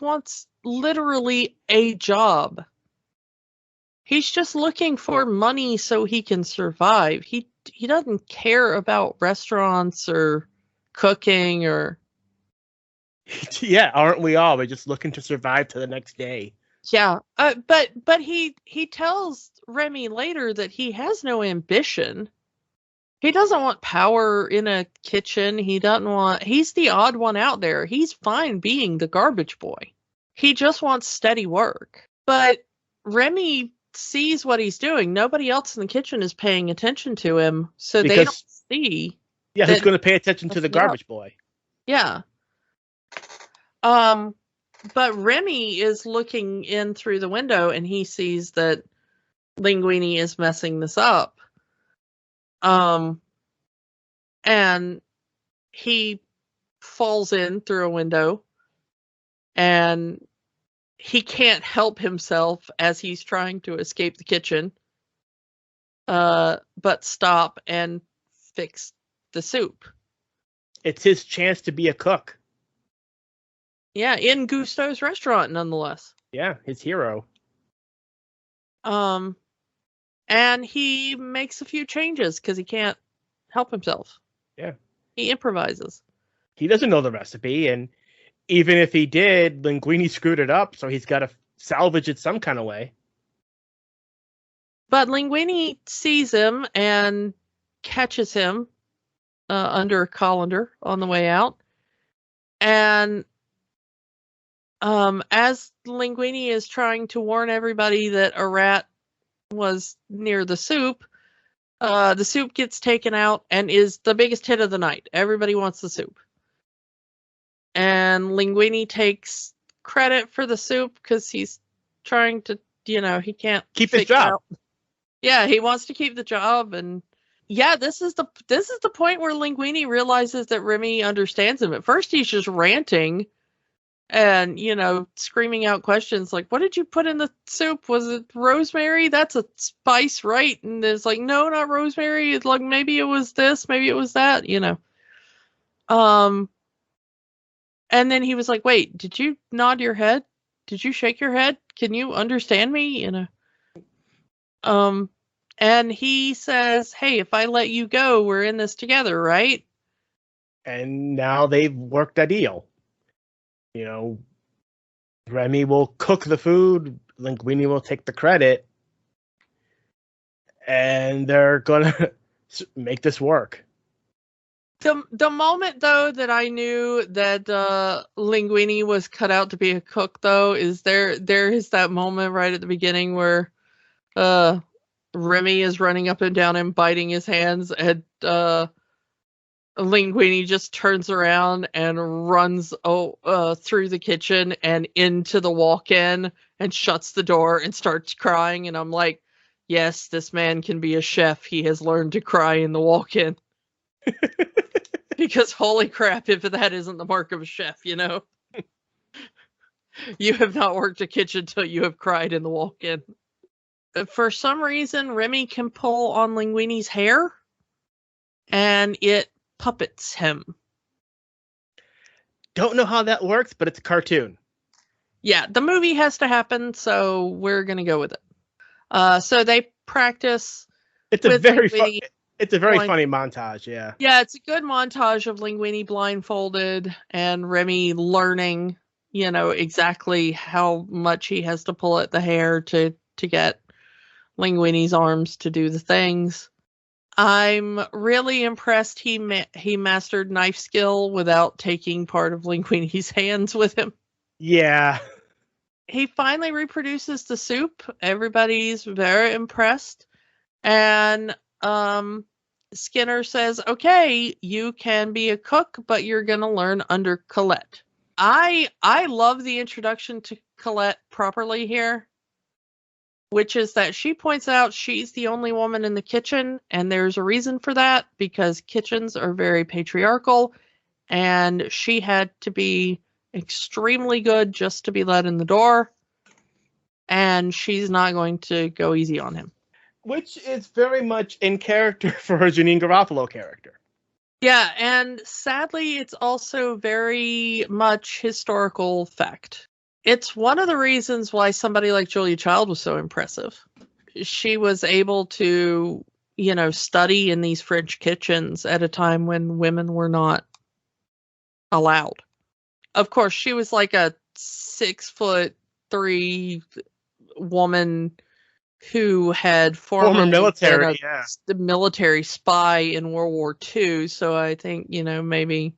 wants literally a job. He's just looking for money so he can survive. He doesn't care about restaurants or cooking or... Yeah, aren't we all? We're just looking to survive to the next day. Yeah, but he tells Remy later that he has no ambition. He doesn't want power in a kitchen. He's the odd one out there. He's fine being the garbage boy. He just wants steady work. But Remy sees what he's doing. Nobody else in the kitchen is paying attention to him, so they don't see. Yeah, who's going to pay attention to the garbage boy? Yeah. But Remy is looking in through the window and he sees that Linguini is messing this up. And he falls in through a window and he can't help himself as he's trying to escape the kitchen, but stop and fix the soup. It's his chance to be a cook. Yeah, in Gusteau's restaurant, nonetheless. Yeah, his hero. And he makes a few changes because he can't help himself. Yeah. He improvises. He doesn't know the recipe, and even if he did, Linguini screwed it up, so he's got to salvage it some kind of way. But Linguini sees him and catches him under a colander on the way out. And as Linguini is trying to warn everybody that a rat was near the soup gets taken out and is the biggest hit of the night. Everybody wants the soup. And Linguini takes credit for the soup because he's trying to, he can't keep his job. Yeah, he wants to keep the job. And yeah, this is the point where Linguini realizes that Remy understands him. At first he's just ranting and, screaming out questions like, what did you put in the soup? Was it rosemary? That's a spice, right? And it's like, no, not rosemary. It's like, maybe it was this, maybe it was that, And then he was like, wait, did you nod your head? Did you shake your head? Can you understand me? And he says, hey, if I let you go, we're in this together, right? And now they've worked a deal. Remy will cook the food, Linguini will take the credit, and they're gonna make this work. The moment though that I knew that Linguini was cut out to be a cook though is there is that moment right at the beginning where Remy is running up and down and biting his hands, and Linguini just turns around and runs through the kitchen and into the walk-in and shuts the door and starts crying. And I'm like, yes, this man can be a chef. He has learned to cry in the walk-in. Because holy crap, if that isn't the mark of a chef, you know? You have not worked a kitchen till you have cried in the walk-in. For some reason, Remy can pull on Linguini's hair, and it puppets him. Don't know how that works, but it's a cartoon. Yeah, the movie has to happen, so we're gonna go with it. So they practice. It's a very funny montage. Yeah. Yeah, it's a good montage of Linguini blindfolded and Remy learning, you know, exactly how much he has to pull at the hair to get Linguini's arms to do the things. I'm really impressed he mastered knife skill without taking part of Linguini's hands with him. Yeah. He finally reproduces the soup. Everybody's very impressed. And Skinner says, okay, you can be a cook, but you're going to learn under Colette. I love the introduction to Colette properly here, which is that she points out she's the only woman in the kitchen, and there's a reason for that, because kitchens are very patriarchal, and she had to be extremely good just to be let in the door, and she's not going to go easy on him. Which is very much in character for her Janine Garofalo character. Yeah, and sadly, it's also very much historical fact. It's one of the reasons why somebody like Julia Child was so impressive. She was able to, you know, study in these French kitchens at a time when women were not allowed. Of course, she was like a 6'3" woman who had former military, the military spy in World War II. So I think, you know, maybe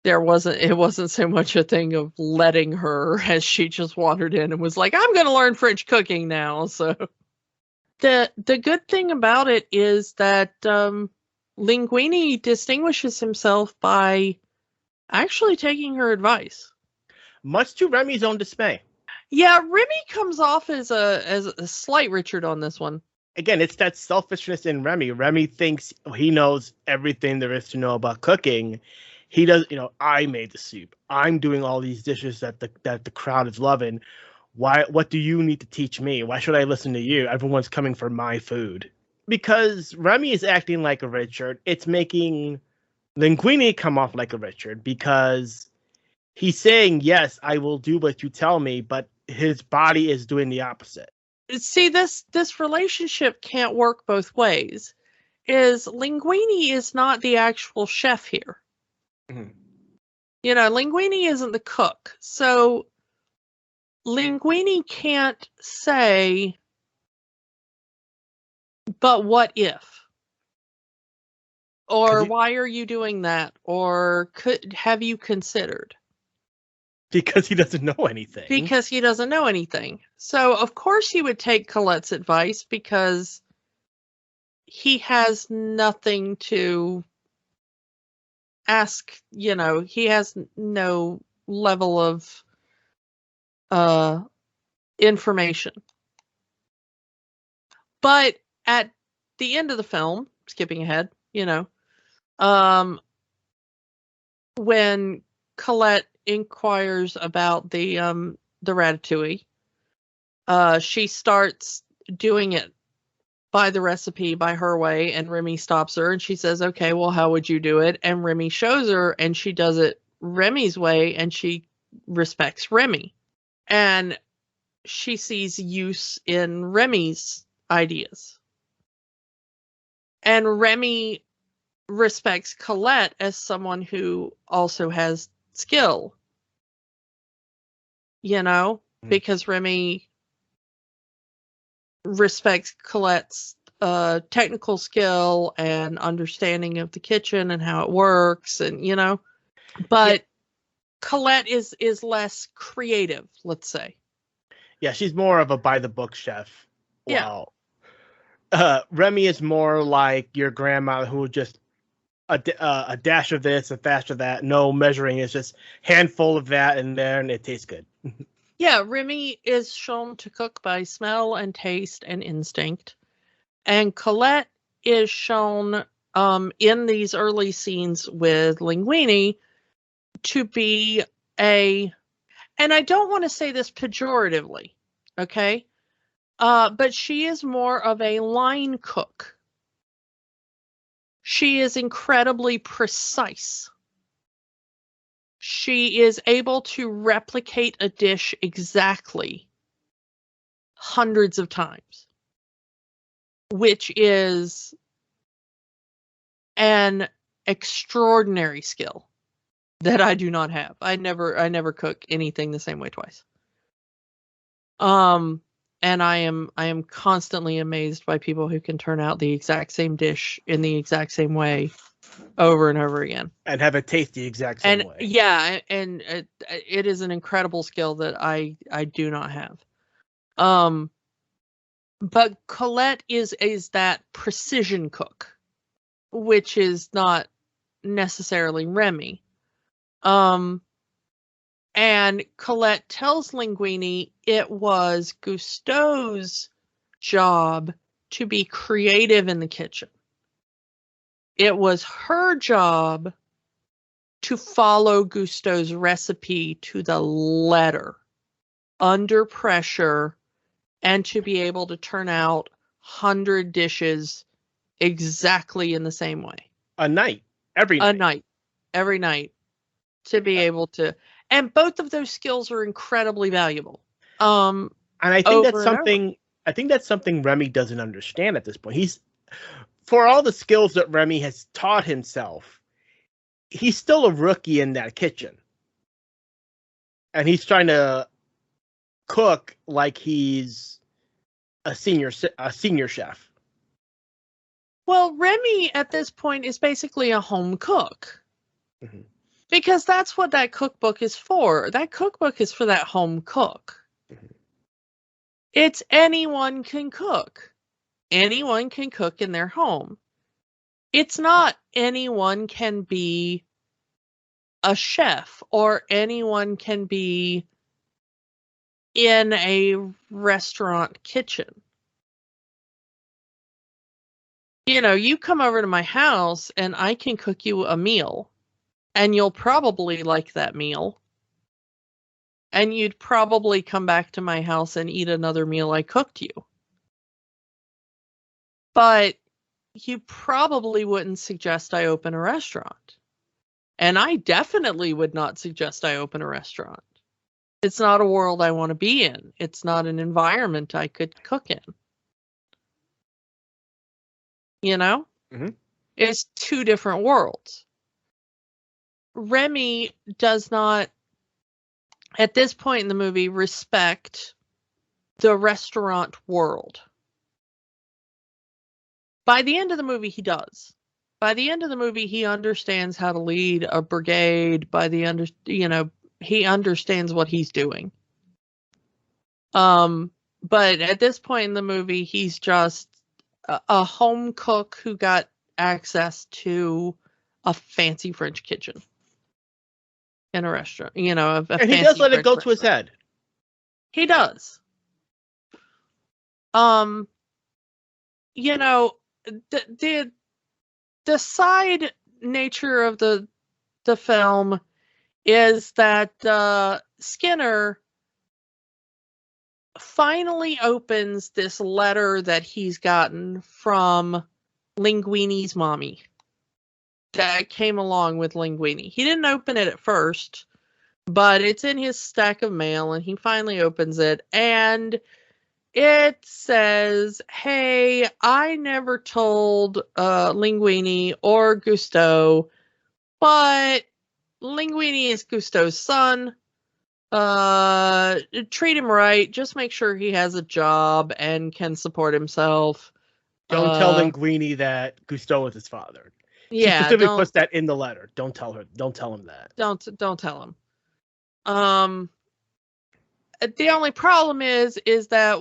it wasn't so much a thing of letting her, as she just wandered in and was like, I'm going to learn French cooking now. So the good thing about it is that Linguini distinguishes himself by actually taking her advice, much to Remy's own dismay. Yeah, Remy comes off as a slight Richard on this one. Again, it's that selfishness in Remy. Remy thinks he knows everything there is to know about cooking. He does, you know, I made the soup. I'm doing all these dishes that the crowd is loving. What do you need to teach me? Why should I listen to you? Everyone's coming for my food. Because Remy is acting like a Richard, it's making Linguini come off like a Richard, because he's saying, yes, I will do what you tell me, but his body is doing the opposite. See, this relationship can't work both ways. Linguini is not the actual chef here. Mm-hmm. You know, Linguini isn't the cook. So Linguini can't say, but what if? Or why are you doing that? Or have you considered? Because he doesn't know anything. Because he doesn't know anything. So, of course, he would take Colette's advice, because he has nothing to ask. You know, he has no level of information. But at the end of the film, skipping ahead, you know, when Colette inquires about the Ratatouille, she starts doing it by the recipe, by her way, and Remy stops her and she says, okay, well, how would you do it? And Remy shows her, and she does it Remy's way, and she respects Remy, and she sees use in Remy's ideas, and Remy respects Colette as someone who also has skill, you know, because Remy respects Colette's technical skill and understanding of the kitchen and how it works, and but Colette is less creative, let's say. Yeah, she's more of a by the book chef. Yeah. Wow. Remy is more like your grandma who just a dash of this, a dash of that. No measuring. It's just handful of that in there, and it tastes good. Yeah, Remy is shown to cook by smell and taste and instinct. And Colette is shown in these early scenes with Linguini to be and I don't want to say this pejoratively, okay? But she is more of a line cook. She is incredibly precise. She is able to replicate a dish exactly hundreds of times, which is an extraordinary skill that I do not have. I never cook anything the same way twice. And I am constantly amazed by people who can turn out the exact same dish in the exact same way over and over again. And have it taste the exact same way. Yeah, and it is an incredible skill that I do not have. But Colette is that precision cook, which is not necessarily Remy. And Colette tells Linguini it was Gusteau's job to be creative in the kitchen. It was her job to follow Gusteau's recipe to the letter, under pressure, and to be able to turn out 100 dishes exactly in the same way. A night. Every night. To be able to, and both of those skills are incredibly valuable. And I think that's something Remy doesn't understand at this point. For all the skills that Remy has taught himself, he's still a rookie in that kitchen. And he's trying to cook like he's a senior chef. Well, Remy at this point is basically a home cook. Mm-hmm. Because that's what that cookbook is for. That cookbook is for that home cook. Mm-hmm. It's anyone can cook. Anyone can cook in their home. It's not anyone can be a chef or anyone can be in a restaurant kitchen. You come over to my house and I can cook you a meal. And you'll probably like that meal. And you'd probably come back to my house and eat another meal I cooked you. But you probably wouldn't suggest I open a restaurant. And I definitely would not suggest I open a restaurant. It's not a world I want to be in. It's not an environment I could cook in. Mm-hmm. It's two different worlds. Remy does not, at this point in the movie, respect the restaurant world. By the end of the movie, he does. By the end of the movie, he understands how to lead a brigade. He understands what he's doing. But at this point in the movie, he's just a home cook who got access to a fancy French kitchen. In a restaurant, and he does let it go to his head. He does. The side nature of the film is that Skinner finally opens this letter that he's gotten from Linguini's mommy. That came along with Linguini. He didn't open it at first, but it's in his stack of mail, and he finally opens it, and it says, "Hey, I never told Linguini or Gusteau, but Linguini is Gusteau's son. Treat him right. Just make sure he has a job and can support himself. Don't tell Linguini that Gusteau is his father. She Yeah, specifically puts that in the letter. Don't tell her. Don't tell him that. Don't tell him. The only problem is that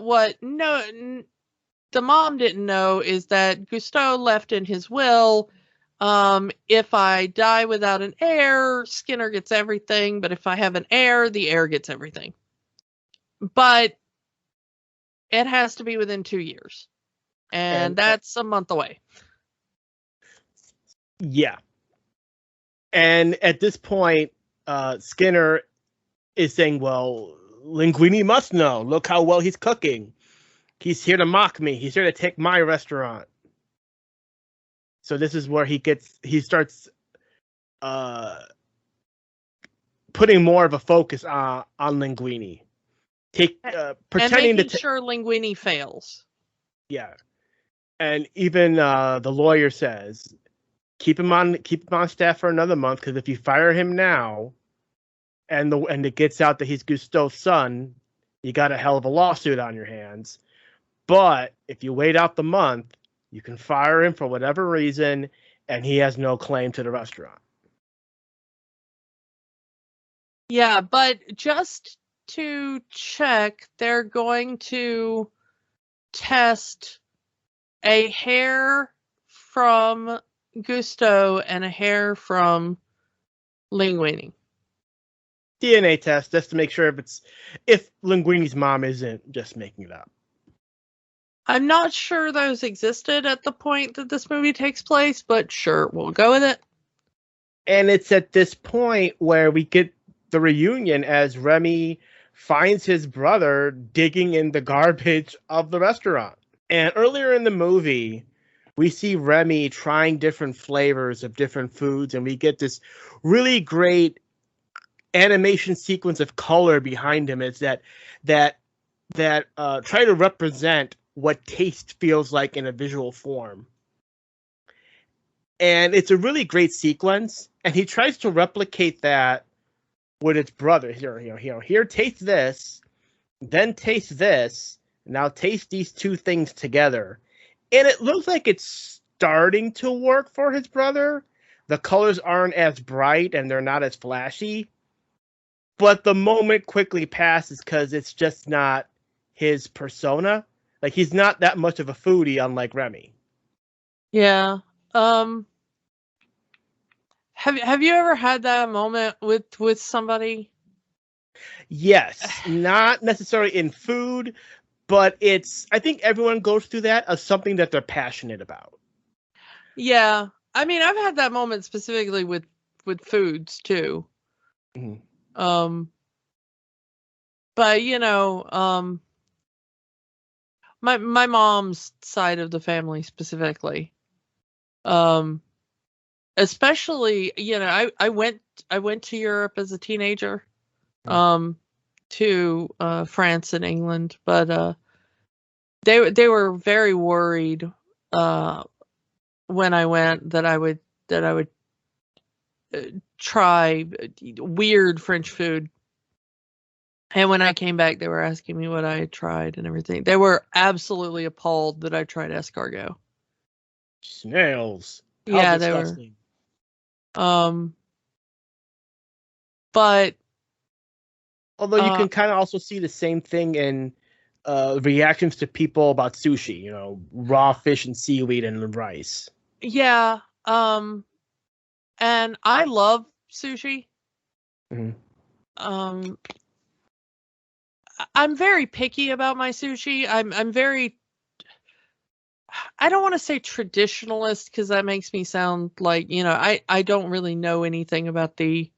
the mom didn't know is that Gusteau left in his will, if I die without an heir, Skinner gets everything, but if I have an heir, the heir gets everything. But it has to be within 2 years. And that's a month away. Yeah. And at this point, Skinner is saying, well, Linguini must know. Look how well he's cooking. He's here to mock me. He's here to take my restaurant. So this is where he starts putting more of a focus on Linguini. Pretending and making sure Linguini fails. Yeah. And even the lawyer says, keep him on staff for another month, because if you fire him now and it gets out that he's Gusteau's son, you got a hell of a lawsuit on your hands. But if you wait out the month, you can fire him for whatever reason, and he has no claim to the restaurant. Yeah, but just to check, they're going to test a hair from Gusteau and a hair from Linguini. DNA test, just to make sure if Linguini's mom isn't just making it up. I'm not sure those existed at the point that this movie takes place, but sure, we'll go with it. And it's at this point where we get the reunion as Remy finds his brother digging in the garbage of the restaurant. And earlier in the movie, we see Remy trying different flavors of different foods, and we get this really great animation sequence of color behind him. It's that try to represent what taste feels like in a visual form. And it's a really great sequence, and he tries to replicate that with his brother. Here, taste this, then taste this, now taste these two things together. And it looks like it's starting to work for his brother. The colors aren't as bright and they're not as flashy. But the moment quickly passes because it's just not his persona. Like, he's not that much of a foodie, unlike Remy. Yeah. Have you ever had that moment with somebody? Yes, not necessarily in food, but I think everyone goes through that as something that they're passionate about. Yeah. I mean, I've had that moment specifically with foods too. Mm-hmm. But my mom's side of the family specifically, especially, I went to Europe as a teenager, to France and England, but they were very worried when I went that I would try weird French food. And when I came back, they were asking me what I had tried and everything. They were absolutely appalled that I tried escargot. Snails. Yeah, they were. But although you can kind of also see the same thing in reactions to people about sushi, raw fish and seaweed and rice. Yeah. And I love sushi. Mm-hmm. I'm very picky about my sushi. I'm very, I don't want to say traditionalist, because that makes me sound like, I don't really know anything about the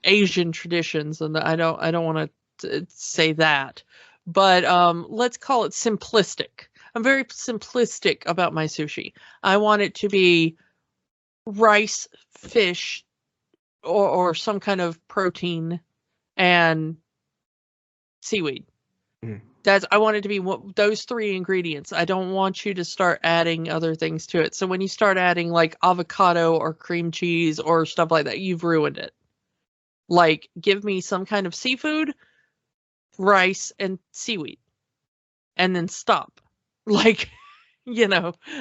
Asian traditions, and I don't want to say that, but let's call it simplistic. I'm very simplistic about my sushi. I want it to be rice, fish, or some kind of protein and seaweed. I want it to be those three ingredients. I don't want you to start adding other things to it. So when you start adding like avocado or cream cheese or stuff like that, you've ruined it. Like, give me some kind of seafood, rice, and seaweed, and then stop. Like,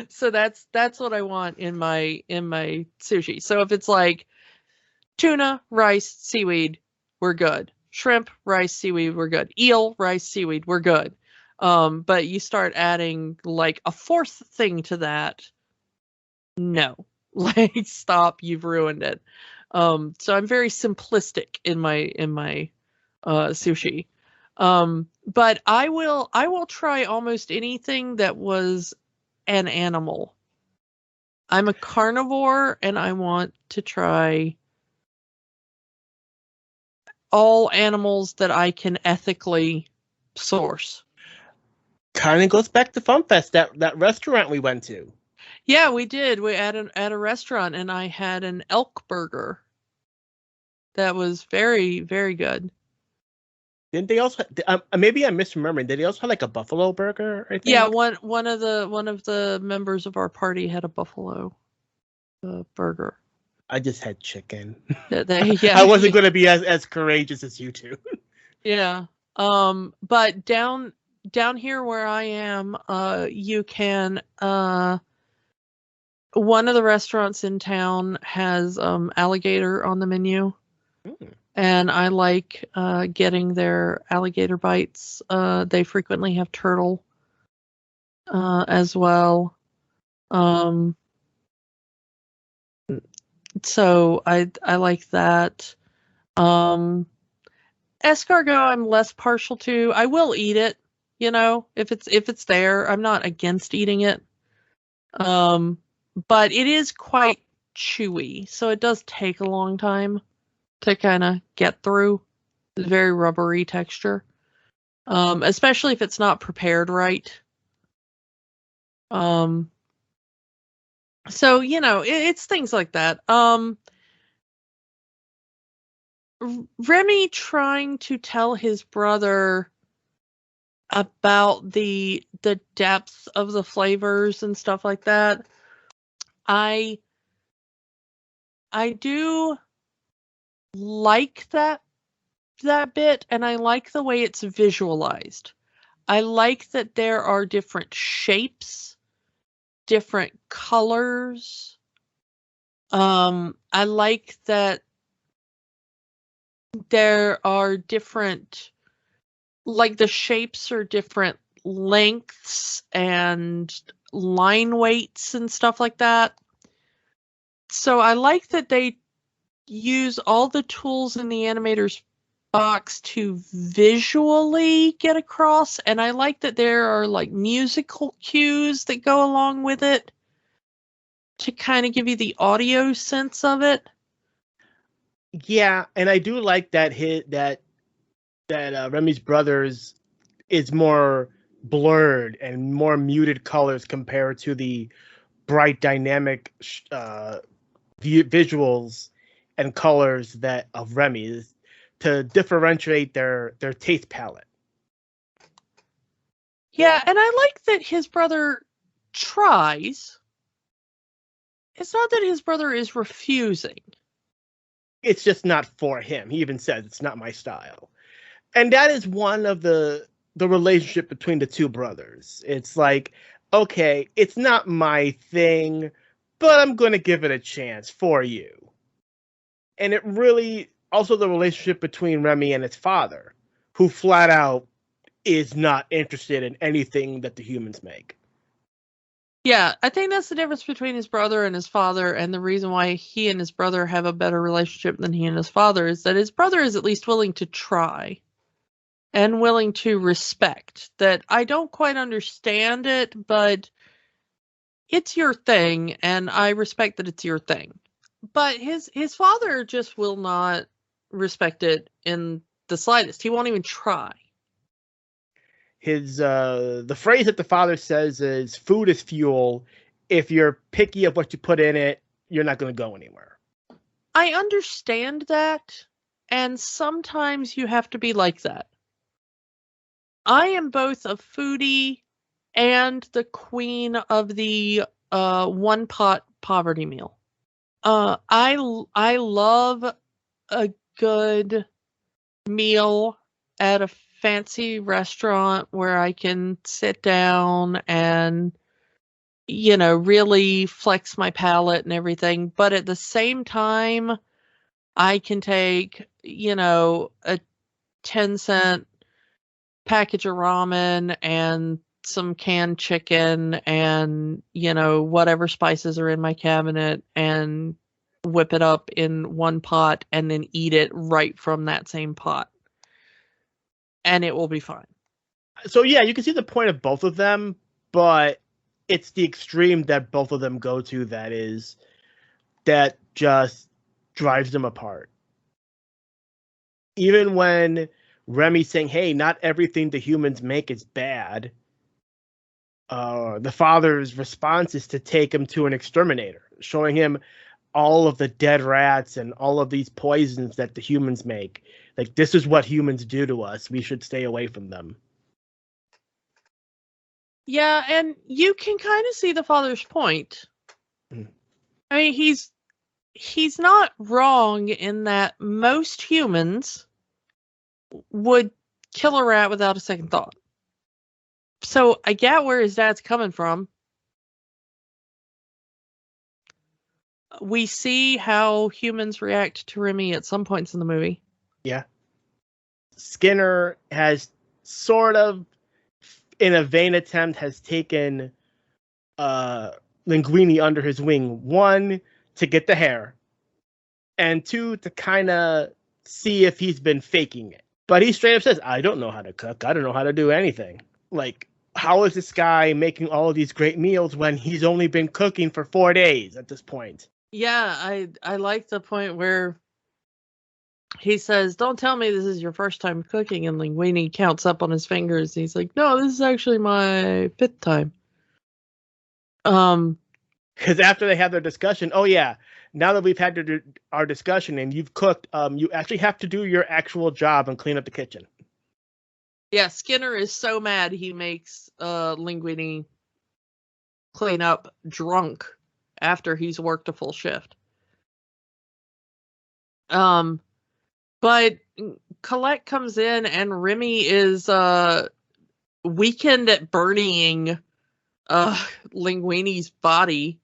so that's what I want in my sushi. So if it's like tuna, rice, seaweed, we're good. Shrimp, rice, seaweed, we're good. Eel, rice, seaweed, we're good. But you start adding like a fourth thing to that, no. Like, stop, you've ruined it. So I'm very simplistic in my sushi. But I will try almost anything that was an animal. I'm a carnivore and I want to try all animals that I can ethically source. Kind of goes back to FunFest, that restaurant we went to. Yeah, we did. We at a restaurant, and I had an elk burger. That was very, very good. Didn't they also? Maybe I'm misremembering. Did they also have like a buffalo burger? I think. Yeah, one of the members of our party had a buffalo burger. I just had chicken. Yeah, I wasn't going to be as courageous as you two. Yeah. But down here where I am, you can one of the restaurants in town has alligator on the menu. And I like getting their alligator bites. They frequently have turtle as well. So I like that. Escargot I'm less partial to. I will eat it, if it's there. I'm not against eating it. But it is quite chewy, so it does take a long time to kind of get through. It's very rubbery texture. Especially if it's not prepared right. So, it's things like that. Remy trying to tell his brother about the depth of the flavors and stuff like that. I do like that bit, and I like the way it's visualized. I like that there are different shapes, different colors. I like that there are different, like the shapes are different lengths and line weights and stuff like that. So I like that they use all the tools in the animator's box to visually get across, and I like that there are like musical cues that go along with it to kind of give you the audio sense of it. Yeah, and I do like that Remy's Brothers is more blurred and more muted colors compared to the bright, dynamic visuals and colors that of Remy's, to differentiate their taste palette. Yeah, and I like that his brother tries. It's not that his brother is refusing. It's just not for him. He even says it's not my style. And that is one of the relationship between the two brothers. It's like, okay, it's not my thing, but I'm going to give it a chance for you. And it really, also the relationship between Remy and his father, who flat out is not interested in anything that the humans make. Yeah, I think that's the difference between his brother and his father, and the reason why he and his brother have a better relationship than he and his father is that his brother is at least willing to try and willing to respect that. I don't quite understand it, but it's your thing, and I respect that it's your thing. But his father just will not respect it in the slightest. He won't even try. The phrase that the father says is, food is fuel. If you're picky of what you put in it, you're not going to go anywhere. I understand that, and sometimes you have to be like that. I am both a foodie and the queen of the one pot poverty meal. I love a good meal at a fancy restaurant where I can sit down and, really flex my palate and everything. But at the same time, I can take, a 10-cent package of ramen and some canned chicken and, whatever spices are in my cabinet and whip it up in one pot and then eat it right from that same pot. And it will be fine. So yeah, you can see the point of both of them, but it's the extreme that both of them go to that just drives them apart. Even when Remy's saying, hey, not everything the humans make is bad, the father's response is to take him to an exterminator, showing him all of the dead rats and all of these poisons that the humans make. Like, this is what humans do to us. We should stay away from them. Yeah, and you can kind of see the father's point. I mean, he's not wrong in that most humans would kill a rat without a second thought. So I get where his dad's coming from. We see how humans react to Remy at some points in the movie. Yeah. Skinner has sort of, in a vain attempt, has taken Linguini under his wing. 1, to get the hair. And 2, to kind of see if he's been faking it. But he straight up says, I don't know how to cook. I don't know how to do anything. Like, how is this guy making all of these great meals when he's only been cooking for 4 days at this point? Yeah, I like the point where he says, don't tell me this is your first time cooking, and Linguini counts up on his fingers. He's like, no, this is actually my 5th time. Because after they have their discussion, oh yeah, now that we've had our discussion and you've cooked, you actually have to do your actual job and clean up the kitchen. Yeah, Skinner is so mad he makes Linguini clean up drunk after he's worked a full shift. But Colette comes in and Remy is weekend at burning Linguini's body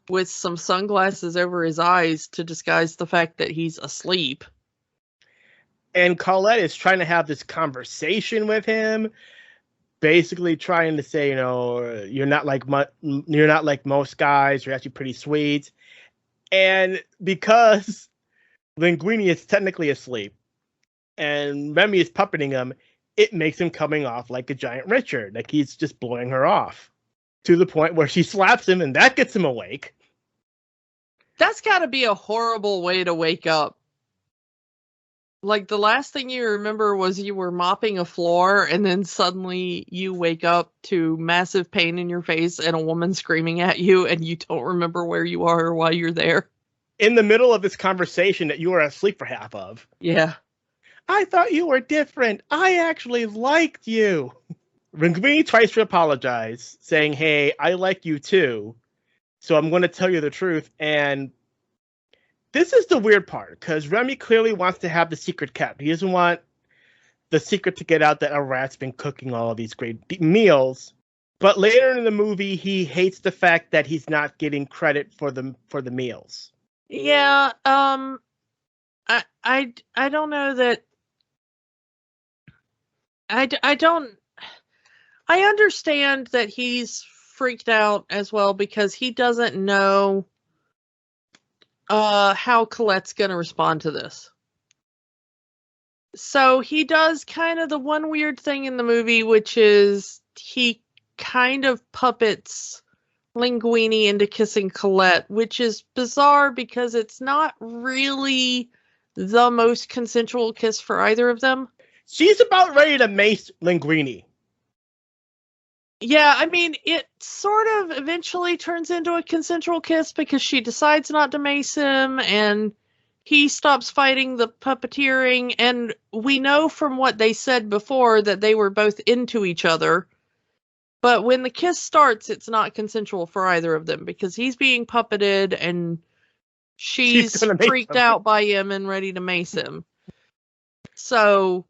with some sunglasses over his eyes to disguise the fact that he's asleep. And Colette is trying to have this conversation with him, basically trying to say, you're not like most guys. You're actually pretty sweet. And because Linguini is technically asleep, and Remy is puppeting him, it makes him coming off like a giant Richard, like he's just blowing her off, to the point where she slaps him, and that gets him awake. That's got to be a horrible way to wake up. Like, the last thing you remember was you were mopping a floor, and then suddenly you wake up to massive pain in your face and a woman screaming at you, and you don't remember where you are or why you're there. In the middle of this conversation that you were asleep for half of. Yeah. I thought you were different. I actually liked you. Linguini tries to apologize, saying, hey, I like you too, so I'm going to tell you the truth. And this is the weird part, because Remy clearly wants to have the secret kept. He doesn't want the secret to get out that a rat's been cooking all of these great meals. But later in the movie, he hates the fact that he's not getting credit for the meals. Yeah, I don't know that. I understand that he's freaked out as well because he doesn't know how Colette's going to respond to this. So he does kind of the one weird thing in the movie, which is he kind of puppets Linguini into kissing Colette, which is bizarre because it's not really the most consensual kiss for either of them. She's about ready to mace Linguini. Yeah, I mean, it sort of eventually turns into a consensual kiss because she decides not to mace him and he stops fighting the puppeteering. And we know from what they said before that they were both into each other. But when the kiss starts, it's not consensual for either of them because he's being puppeted and she's freaked out by him and ready to mace him. So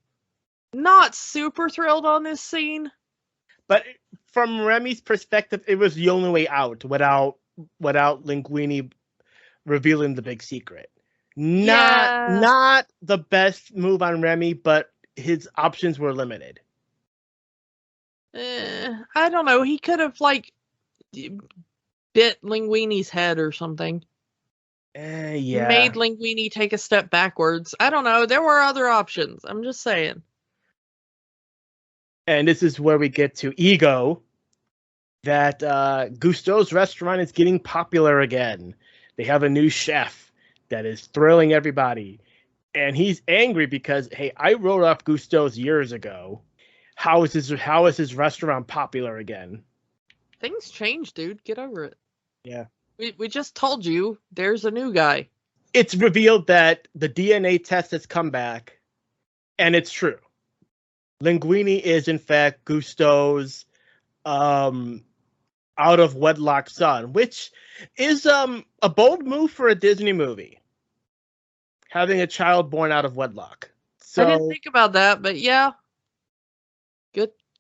not super thrilled on this scene. But from Remy's perspective, it was the only way out without Linguini revealing the big secret. Not the best move on Remy, but his options were limited. I don't know. He could have bit Linguini's head or something. Yeah. Made Linguini take a step backwards. I don't know. There were other options. I'm just saying. And this is where we get to Ego. That Gusteau's restaurant is getting popular again. They have a new chef that is thrilling everybody. And he's angry because, hey, I wrote off Gusteau's years ago. How is his restaurant popular again? Things change, dude. Get over it. Yeah. We just told you there's a new guy. It's revealed that the DNA test has come back, and it's true. Linguini is, in fact, Gusteau's out of wedlock son, which is a bold move for a Disney movie. Having a child born out of wedlock. So, I didn't think about that, but yeah.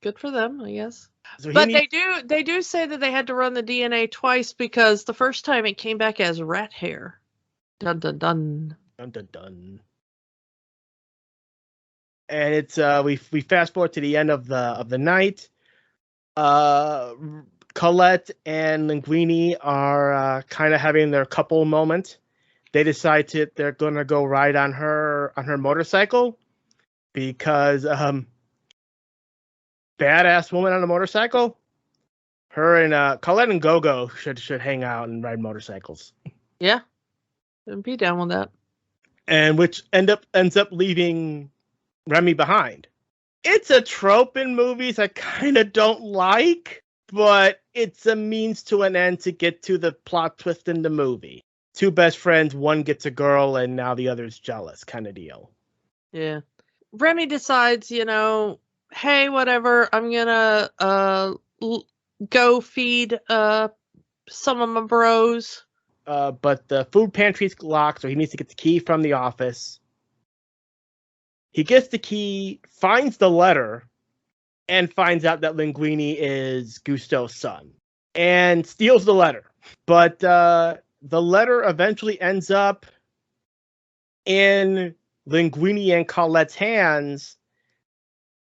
Good for them, I guess. So but they do say that they had to run the DNA twice because the first time it came back as rat hair. Dun dun dun. Dun dun dun. And it's we fast forward to the end of the night. Colette and Linguini are kind of having their couple moment. They decide they're gonna go ride on her motorcycle because badass woman on a motorcycle. Her and Colette and Gogo should hang out and ride motorcycles. Yeah, I'd be down with that. And which ends up leaving Remy behind. It's a trope in movies I kind of don't like, but it's a means to an end to get to the plot twist in the movie. Two best friends, one gets a girl, and now the other's jealous, kind of deal. Yeah. Remy decides, hey, whatever, I'm gonna go feed some of my bros. But the food pantry's locked, so he needs to get the key from the office. He gets the key, finds the letter, and finds out that Linguini is Gusteau's son, and steals the letter. But the letter eventually ends up in Linguini and Colette's hands,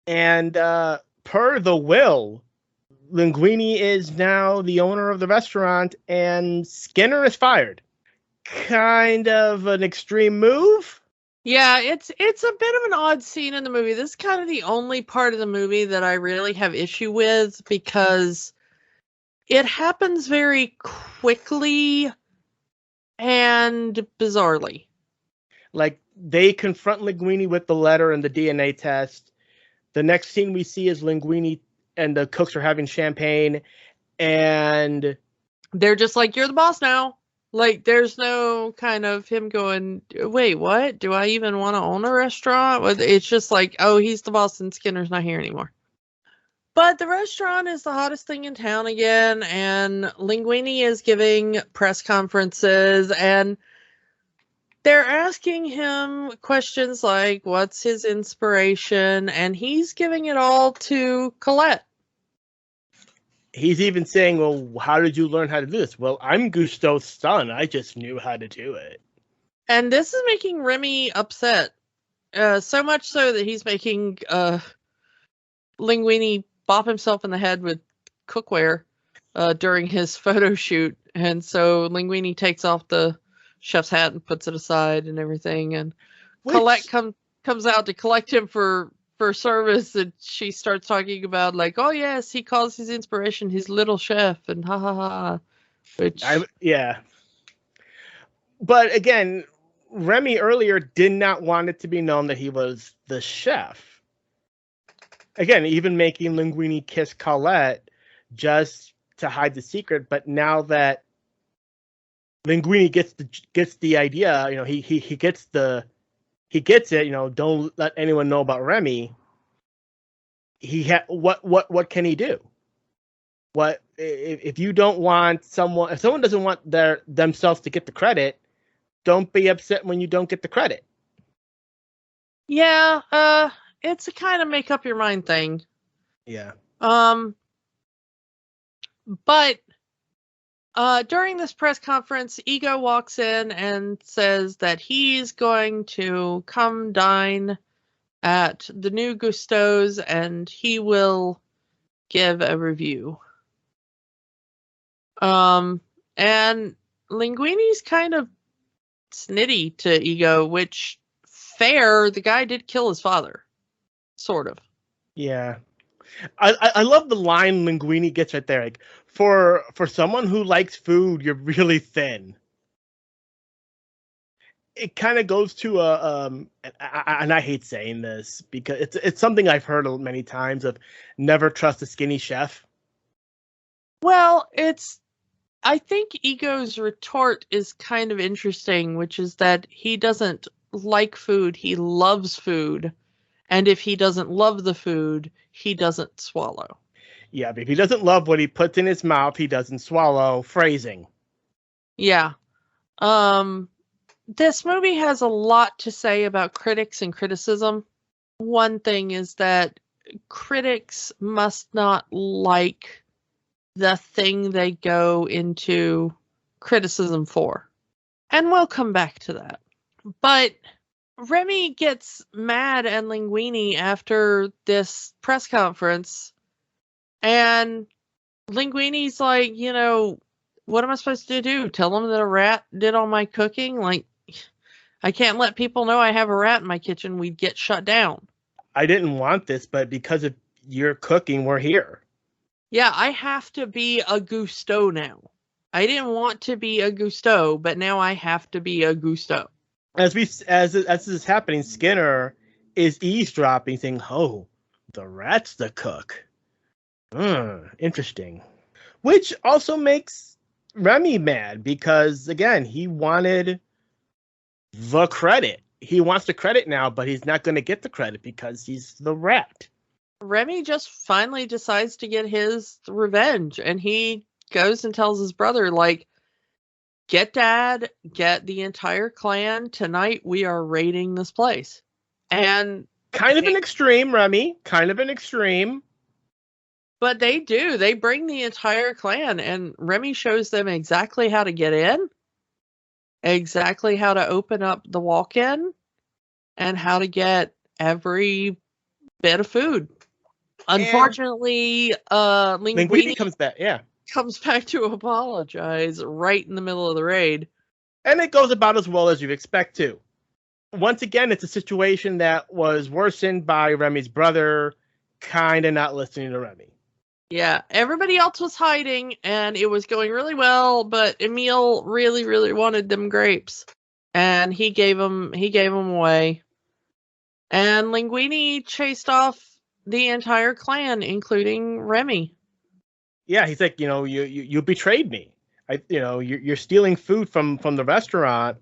and per the will, Linguini is now the owner of the restaurant, and Skinner is fired. Kind of an extreme move. Yeah, it's a bit of an odd scene in the movie. This is kind of the only part of the movie that I really have issue with because it happens very quickly and bizarrely. Like, they confront Linguini with the letter and the DNA test. The next scene we see is Linguini and the cooks are having champagne, and they're just like, you're the boss now. Like, there's no kind of him going, wait, what? Do I even want to own a restaurant? It's just like, oh, he's the boss and Skinner's not here anymore. But the restaurant is the hottest thing in town again, and Linguini is giving press conferences, and they're asking him questions like, what's his inspiration? And he's giving it all to Colette. He's even saying, well, how did you learn how to do this? Well, I'm Gusteau's son. I just knew how to do it. And this is making Remy upset. So much so that he's making Linguini bop himself in the head with cookware during his photo shoot. And so Linguini takes off the chef's hat and puts it aside and everything. And Colette comes out to collect him for service, and she starts talking about like, oh yes, he calls his inspiration his little chef, and ha ha ha. Which yeah. But again, Remy earlier did not want it to be known that he was the chef. Again, even making Linguini kiss Colette just to hide the secret. But now that Linguini gets the idea, he gets it, don't let anyone know about Remy. What can he do? What if you don't want if someone doesn't want themselves to get the credit, don't be upset when you don't get the credit. Yeah, it's a kind of make up your mind thing. Yeah. But during this press conference, Ego walks in and says that he's going to come dine at the new Gusteau's and he will give a review. And Linguini's kind of snitty to Ego, which, fair, the guy did kill his father. Sort of. Yeah. I love the line Linguini gets right there. Like, for someone who likes food, you're really thin. It kind of goes to and I hate saying this because it's something I've heard many times of never trust a skinny chef. Well, I think Ego's retort is kind of interesting, which is that he doesn't like food, he loves food. And if he doesn't love the food, he doesn't swallow. Yeah, but if he doesn't love what he puts in his mouth, he doesn't swallow. Phrasing. Yeah. This movie has a lot to say about critics and criticism. One thing is that critics must not like the thing they go into criticism for. And we'll come back to that. But Remy gets mad at Linguini after this press conference. And Linguini's like, what am I supposed to do? Tell them that a rat did all my cooking? Like, I can't let people know I have a rat in my kitchen. We'd get shut down. I didn't want this, but because of your cooking, we're here. Yeah, I have to be a Gusteau now. I didn't want to be a Gusteau, but now I have to be a Gusteau. As this is happening, Skinner is eavesdropping, saying, "Oh, the rat's the cook." Interesting. Which also makes Remy mad because, again, he wanted the credit. He wants the credit now, but he's not going to get the credit because he's the rat. Remy just finally decides to get his revenge, and he goes and tells his brother, like, get Dad, get the entire clan. Tonight we are raiding this place. And kind of an extreme, Remy. Kind of an extreme. But they do. They bring the entire clan, and Remy shows them exactly how to get in, exactly how to open up the walk-in, and how to get every bit of food. Unfortunately, Linguini comes back. Yeah. Comes back to apologize right in the middle of the raid. And it goes about as well as you'd expect to. Once again, it's a situation that was worsened by Remy's brother kind of not listening to Remy. Yeah, everybody else was hiding, and it was going really well, but Emile really, really wanted them grapes. And he gave them away. And Linguini chased off the entire clan, including Remy. Yeah, he's like, you betrayed me. You're stealing food from the restaurant,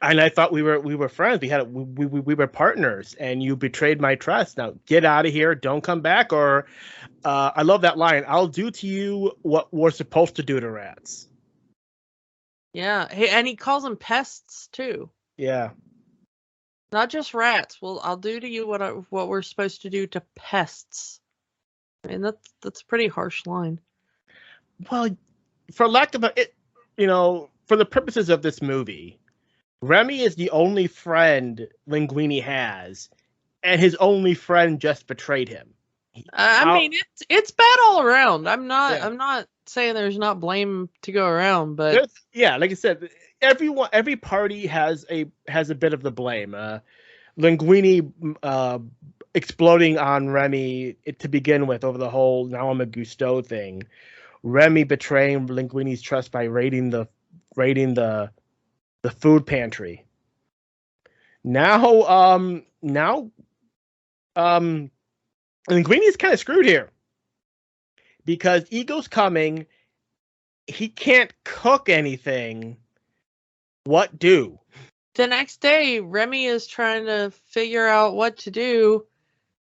and I thought we were friends. We were partners, and you betrayed my trust. Now get out of here. Don't come back. Or I love that line. I'll do to you what we're supposed to do to rats. Yeah, and he calls them pests too. Yeah. Not just rats. Well, I'll do to you what we're supposed to do to pests. I mean, that's a pretty harsh line. Well, for lack of for the purposes of this movie, Remy is the only friend Linguini has, and his only friend just betrayed him. I mean, it's bad all around. I'm not saying there's not blame to go around, but like I said, every party has a bit of the blame. Linguini exploding on Remy to begin with over the whole "now I'm a Gusteau" thing. Remy betraying Linguini's trust by raiding the food pantry. Now Linguini's kind of screwed here because Ego's coming. He can't cook anything. What do? The next day, Remy is trying to figure out what to do,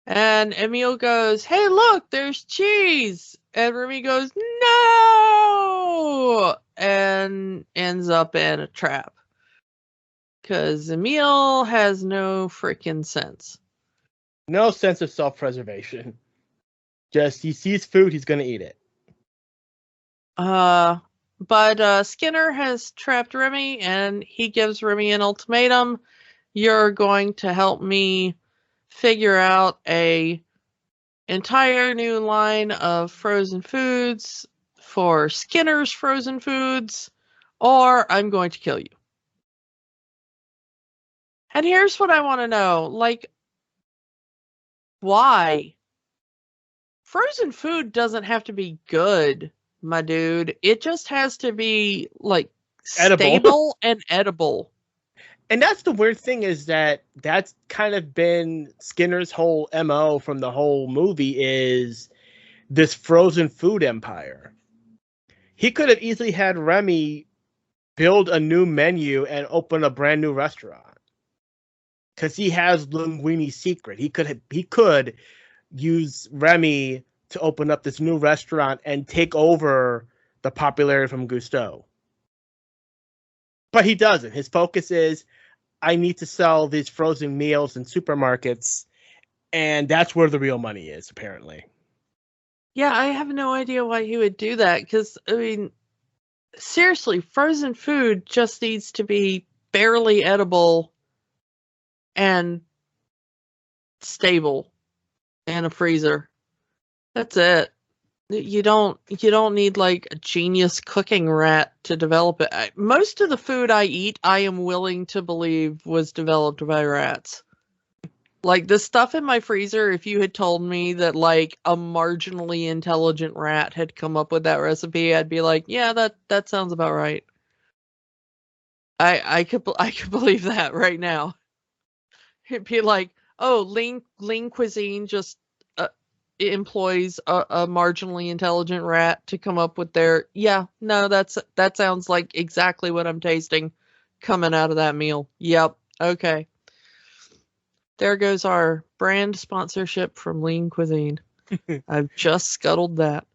and Emile goes, "Hey, look, there's cheese!" And Remy goes, "No!" and ends up in a trap. Because Emile has no freaking sense. No sense of self-preservation. Just he sees food, he's gonna eat it. But Skinner has trapped Remy, and he gives Remy an ultimatum. You're going to help me figure out a entire new line of frozen foods for Skinner's Frozen Foods, or I'm going to kill you. And here's what I want to know. Like, why? Frozen food doesn't have to be good, my dude. It just has to be, like, Edible. stable and edible. And that's the weird thing, is that that's kind of been Skinner's whole MO from the whole movie, is this frozen food empire. He could have easily had Remy build a new menu and open a brand new restaurant, because he has Linguini's secret. He could use Remy to open up this new restaurant and take over the popularity from Gusteau. But he doesn't. His focus is, I need to sell these frozen meals in supermarkets, and that's where the real money is, apparently. Yeah, I have no idea why he would do that, because, I mean, seriously, frozen food just needs to be barely edible and stable in a freezer. That's it. You don't need like a genius cooking rat to develop it. Most of the food I eat, I am willing to believe was developed by rats. Like, the stuff in my freezer, if you had told me that like a marginally intelligent rat had come up with that recipe, I'd be like, yeah, that sounds about right. I could believe that right now. It'd be like, oh, lean cuisine just employs a marginally intelligent rat to come up with their, yeah, no, that sounds like exactly what I'm tasting coming out of that meal. Yep. Okay. There goes our brand sponsorship from Lean Cuisine. I've just scuttled that.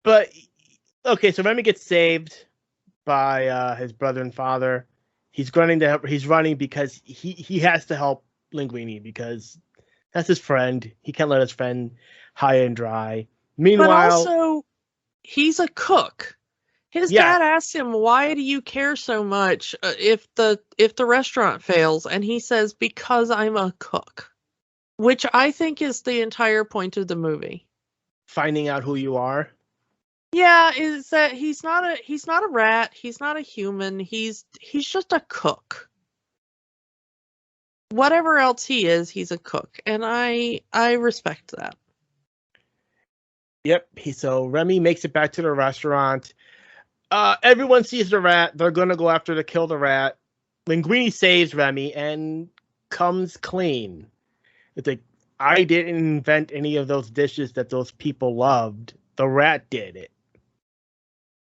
But okay, so Remy gets saved by his brother and father. He's running because he has to help Linguini, because that's his friend. He can't let his friend high and dry. Meanwhile, but also, he's a cook. His dad asks him, "Why do you care so much if the restaurant fails?" And he says, "Because I'm a cook," which I think is the entire point of the movie. Finding out who you are. Yeah, is that he's not a rat. He's not a human. He's just a cook. Whatever else he is, he's a cook, and I respect that. Yep. So Remy makes it back to the restaurant. Everyone sees the rat. They're gonna go after to kill the rat. Linguini saves Remy and comes clean. It's like, I didn't invent any of those dishes that those people loved. The rat did it.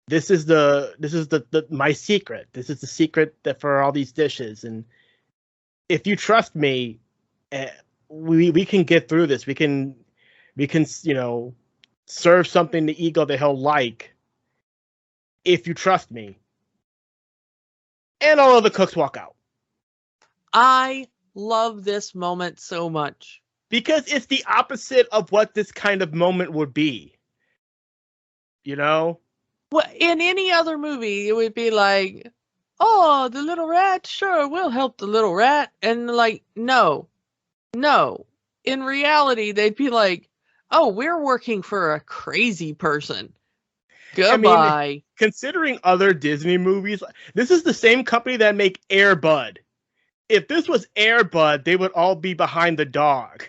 This is the my secret. This is the secret that for all these dishes. And if you trust me, we can get through this. We can serve something to Ego that he'll like, if you trust me. And all of the cooks walk out. I love this moment so much. Because it's the opposite of what this kind of moment would be. You know? Well, in any other movie, it would be like, oh, the little rat, sure, we'll help the little rat. And like, no. In reality, they'd be like, oh, we're working for a crazy person. Goodbye. I mean, considering other Disney movies, this is the same company that make Air Bud. If this was Air Bud, they would all be behind the dog.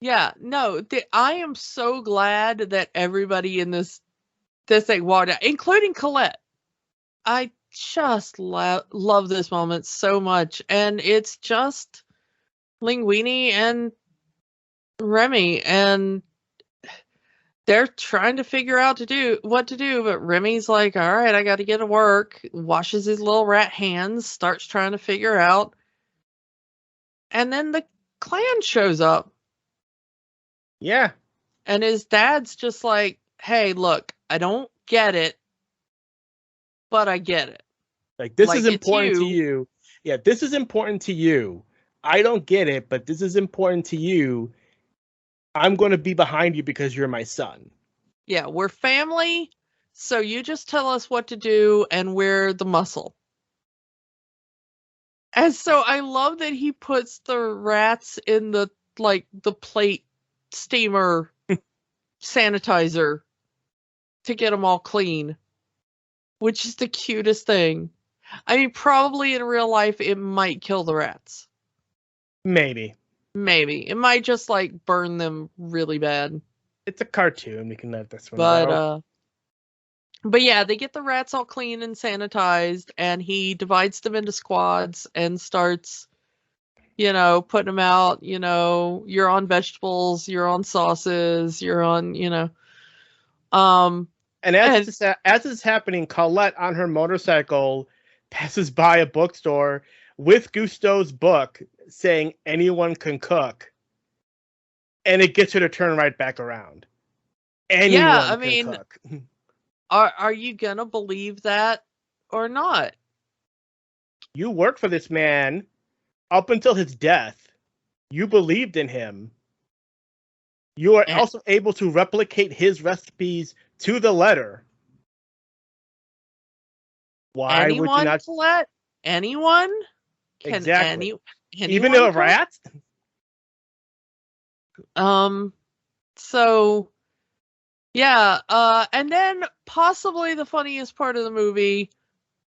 Yeah, no, I am so glad that everybody in this thing walked out, including Colette. I just love this moment so much, and it's just Linguini and Remy, and they're trying to figure out what to do, but Remy's like, all right, I got to get to work, washes his little rat hands, starts trying to figure out, and then the clan shows up. Yeah. And his dad's just like, hey, look, I don't get it, but I get it. Like, this is important to you. Yeah, this is important to you. I don't get it, but this is important to you. I'm going to be behind you because you're my son. Yeah, we're family, so you just tell us what to do, and we're the muscle. And so I love that he puts the rats in the plate steamer sanitizer to get them all clean, which is the cutest thing. I mean, probably in real life it might kill the rats. Maybe. Maybe. It might just like burn them really bad. It's a cartoon. We can let this one go. But yeah, they get the rats all clean and sanitized, and he divides them into squads and starts, putting them out. You're on vegetables, you're on sauces, you're on, And as this is happening, Colette on her motorcycle passes by a bookstore with Gusteau's book saying anyone can cook. And it gets her to turn right back around. Anyone can cook. Are you gonna believe that or not? You worked for this man up until his death. You believed in him. You are also able to replicate his recipes to the letter. Why would you not? Colette? Anyone? Exactly. Anyone even a rat? So yeah, and then possibly the funniest part of the movie,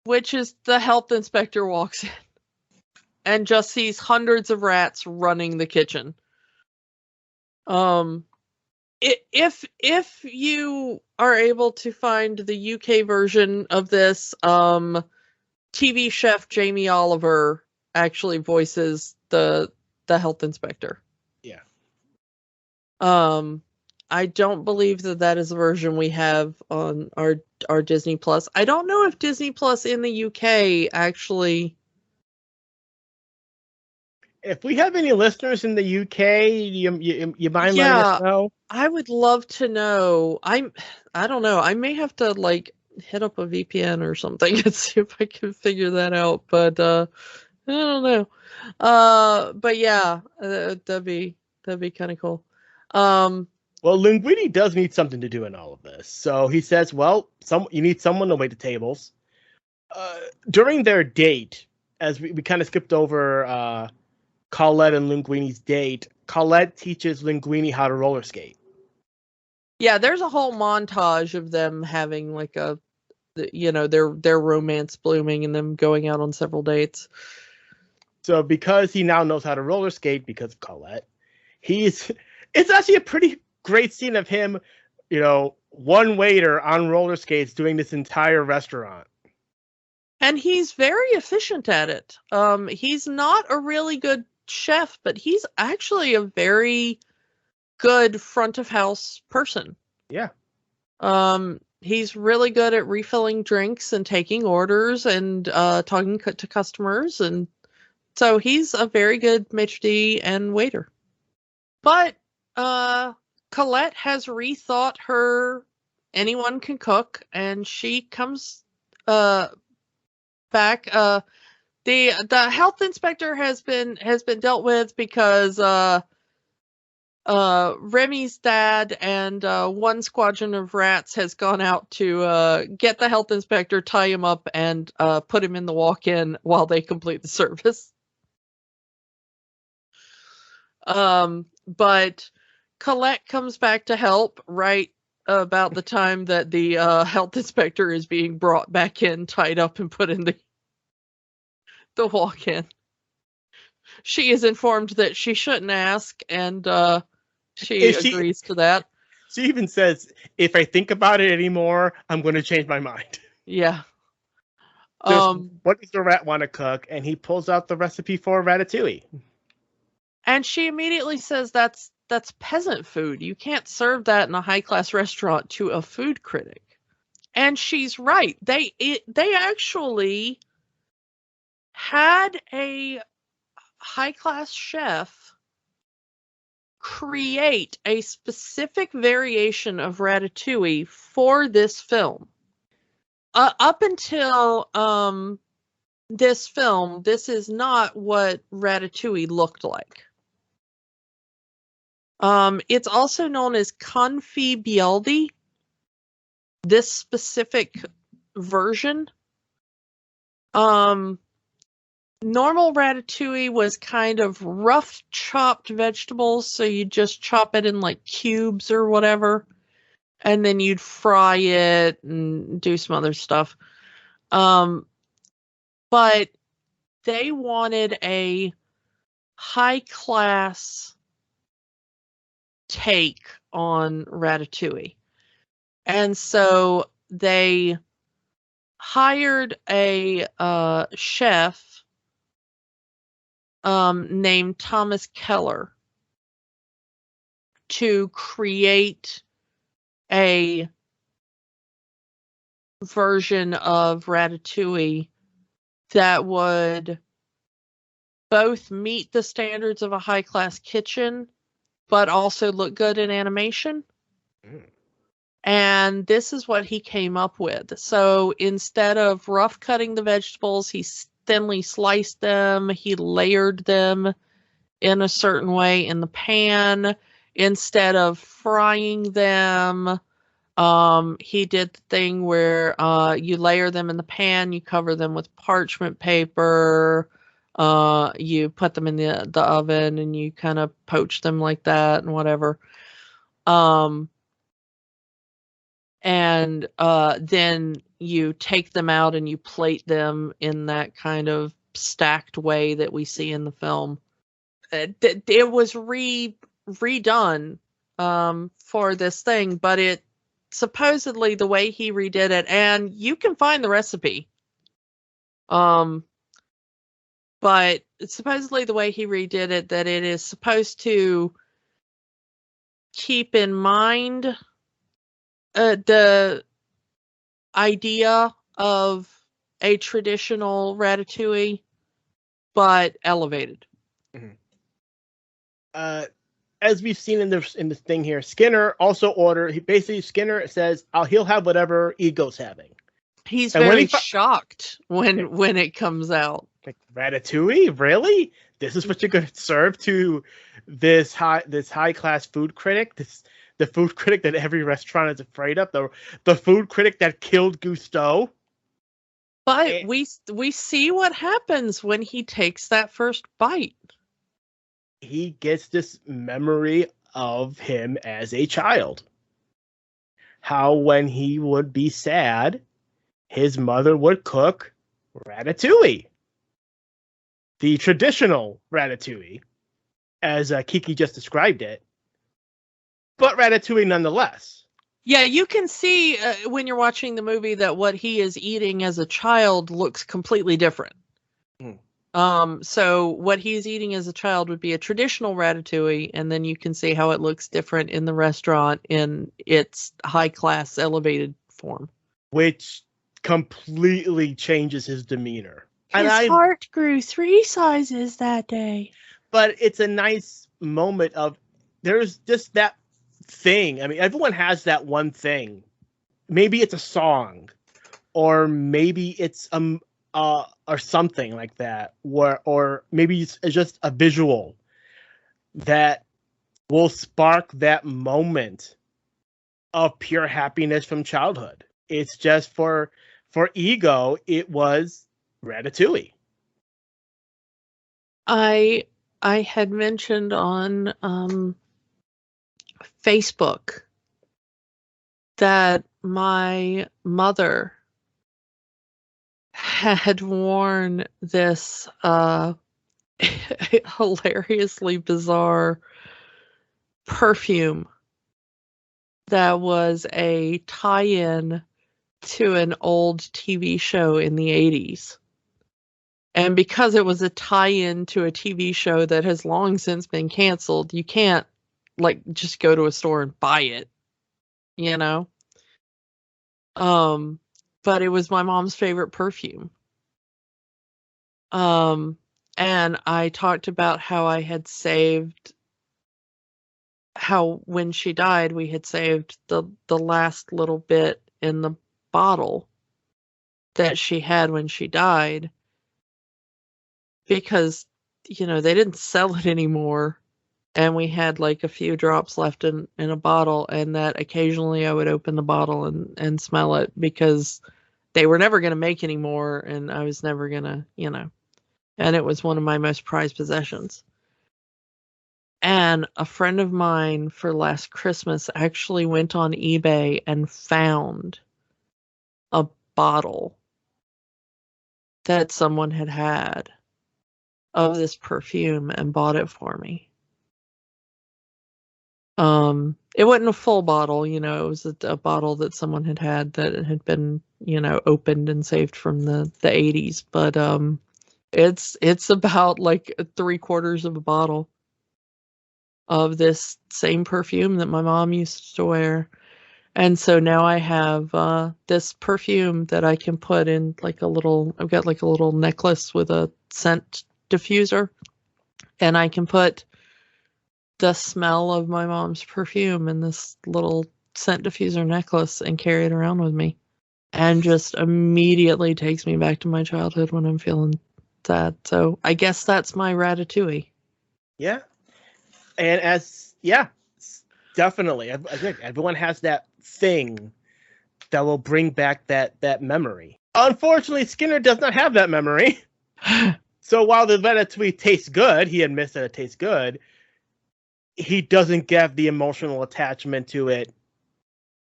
which is the health inspector walks in and just sees hundreds of rats running the kitchen. If you are able to find the UK version of this, TV chef Jamie Oliver actually voices the health inspector. Yeah. I don't believe that is the version we have on our Disney Plus. I don't know if Disney Plus in the UK actually. If we have any listeners in the UK, you mind letting us know? I would love to know. I don't know. I may have to hit up a VPN or something and see if I can figure that out. But I don't know. But yeah, that'd be kind of cool. Well, Linguini does need something to do in all of this. So he says, well, you need someone to wait the tables. During their date, as we kind of skipped over Colette and Linguini's date, Colette teaches Linguini how to roller skate. Yeah, there's a whole montage of them having their romance blooming and them going out on several dates. So because he now knows how to roller skate because of Colette, it's actually a pretty great scene of him, one waiter on roller skates doing this entire restaurant. And he's very efficient at it. He's not a really good chef, but he's actually a very good front of house person. Yeah. He's really good at refilling drinks and taking orders and talking to customers, and so he's a very good maitre d' and waiter. But Colette has rethought her anyone can cook, and she comes back. The health inspector has been dealt with because Remy's dad and one squadron of rats has gone out to get the health inspector, tie him up, and put him in the walk-in while they complete the service. But Colette comes back to help right about the time that the health inspector is being brought back in, tied up, and put in the walk-in. She is informed that she shouldn't ask, and she agrees to that. She even says, if I think about it anymore, I'm going to change my mind. Yeah. What does the rat want to cook? And he pulls out the recipe for ratatouille. And she immediately says that's peasant food. You can't serve that in a high-class restaurant to a food critic. And she's right. They actually had a high-class chef create a specific variation of ratatouille for this film. Up until this film, this is not what Ratatouille looked like. It's also known as Confibialdi, this specific version. Normal Ratatouille was kind of rough chopped vegetables, so you just chop it in like cubes or whatever, and then you'd fry it and do some other stuff. But they wanted a high-class take on Ratatouille. And so they hired a chef named Thomas Keller to create a version of Ratatouille that would both meet the standards of a high-class kitchen, but also look good in animation. And this is what he came up with. So instead of rough cutting the vegetables, he thinly sliced them. He layered them in a certain way in the pan. Instead of frying them, he did the thing where you layer them in the pan, you cover them with parchment paper, you put them in the oven, and you kind of poach them like that and whatever. And then you take them out and you plate them in that kind of stacked way that we see in the film. It was redone for this thing, but it supposedly the way he redid it, and you can find the recipe, but supposedly the way he redid it, that it is supposed to keep in mind the idea of a traditional Ratatouille, but elevated. As we've seen in this thing here, Skinner also Skinner says, he'll have whatever Ego's having. He's very shocked when it comes out. Like, Ratatouille? Really? This is what you're going to serve to this high class food critic? The food critic that every restaurant is afraid of? The food critic that killed Gusteau? But we see what happens when he takes that first bite. He gets this memory of him as a child. How when he would be sad, his mother would cook ratatouille. The traditional ratatouille, as Kiki just described it, but ratatouille nonetheless. Yeah, you can see when you're watching the movie that what he is eating as a child looks completely different. So what he's eating as a child would be a traditional ratatouille, and then you can see how it looks different in the restaurant in its high-class elevated form. Which completely changes his demeanor. His heart grew 3 sizes that day. But it's a nice moment of, there's just that thing. I mean, everyone has that one thing. Maybe it's a song, or maybe it's or something like that, or maybe it's just a visual that will spark that moment of pure happiness from childhood. It's just for Ego, it was Ratatouille. I had mentioned on Facebook that my mother had worn this hilariously bizarre perfume that was a tie-in to an old TV show in the 80s. And because it was a tie-in to a TV show that has long since been canceled, you can't just go to a store and buy it, you know? But it was my mom's favorite perfume. And I talked about how I had saved, how when she died, we had saved the last little bit in the bottle that she had when she died. because, they didn't sell it anymore. And we had like a few drops left in a bottle, and that occasionally I would open the bottle and smell it, because they were never going to make any more, and I was never going to, and it was one of my most prized possessions. And a friend of mine for last Christmas actually went on eBay and found a bottle that someone had of this perfume and bought it for me. It wasn't a full bottle, it was a bottle that someone had that had been, opened and saved from the 80s. But it's about like 3/4 of a bottle of this same perfume that my mom used to wear. And so now I have this perfume that I can put in like I've got like a little necklace with a scent diffuser, and I can put the smell of my mom's perfume in this little scent diffuser necklace and carry it around with me, and just immediately takes me back to my childhood when I'm feeling sad. So I guess that's my Ratatouille. Yeah. And definitely. I think everyone has that thing that will bring back that memory. Unfortunately, Skinner does not have that memory. So while the Ratatouille tastes good, he admits that it tastes good, he doesn't get the emotional attachment to it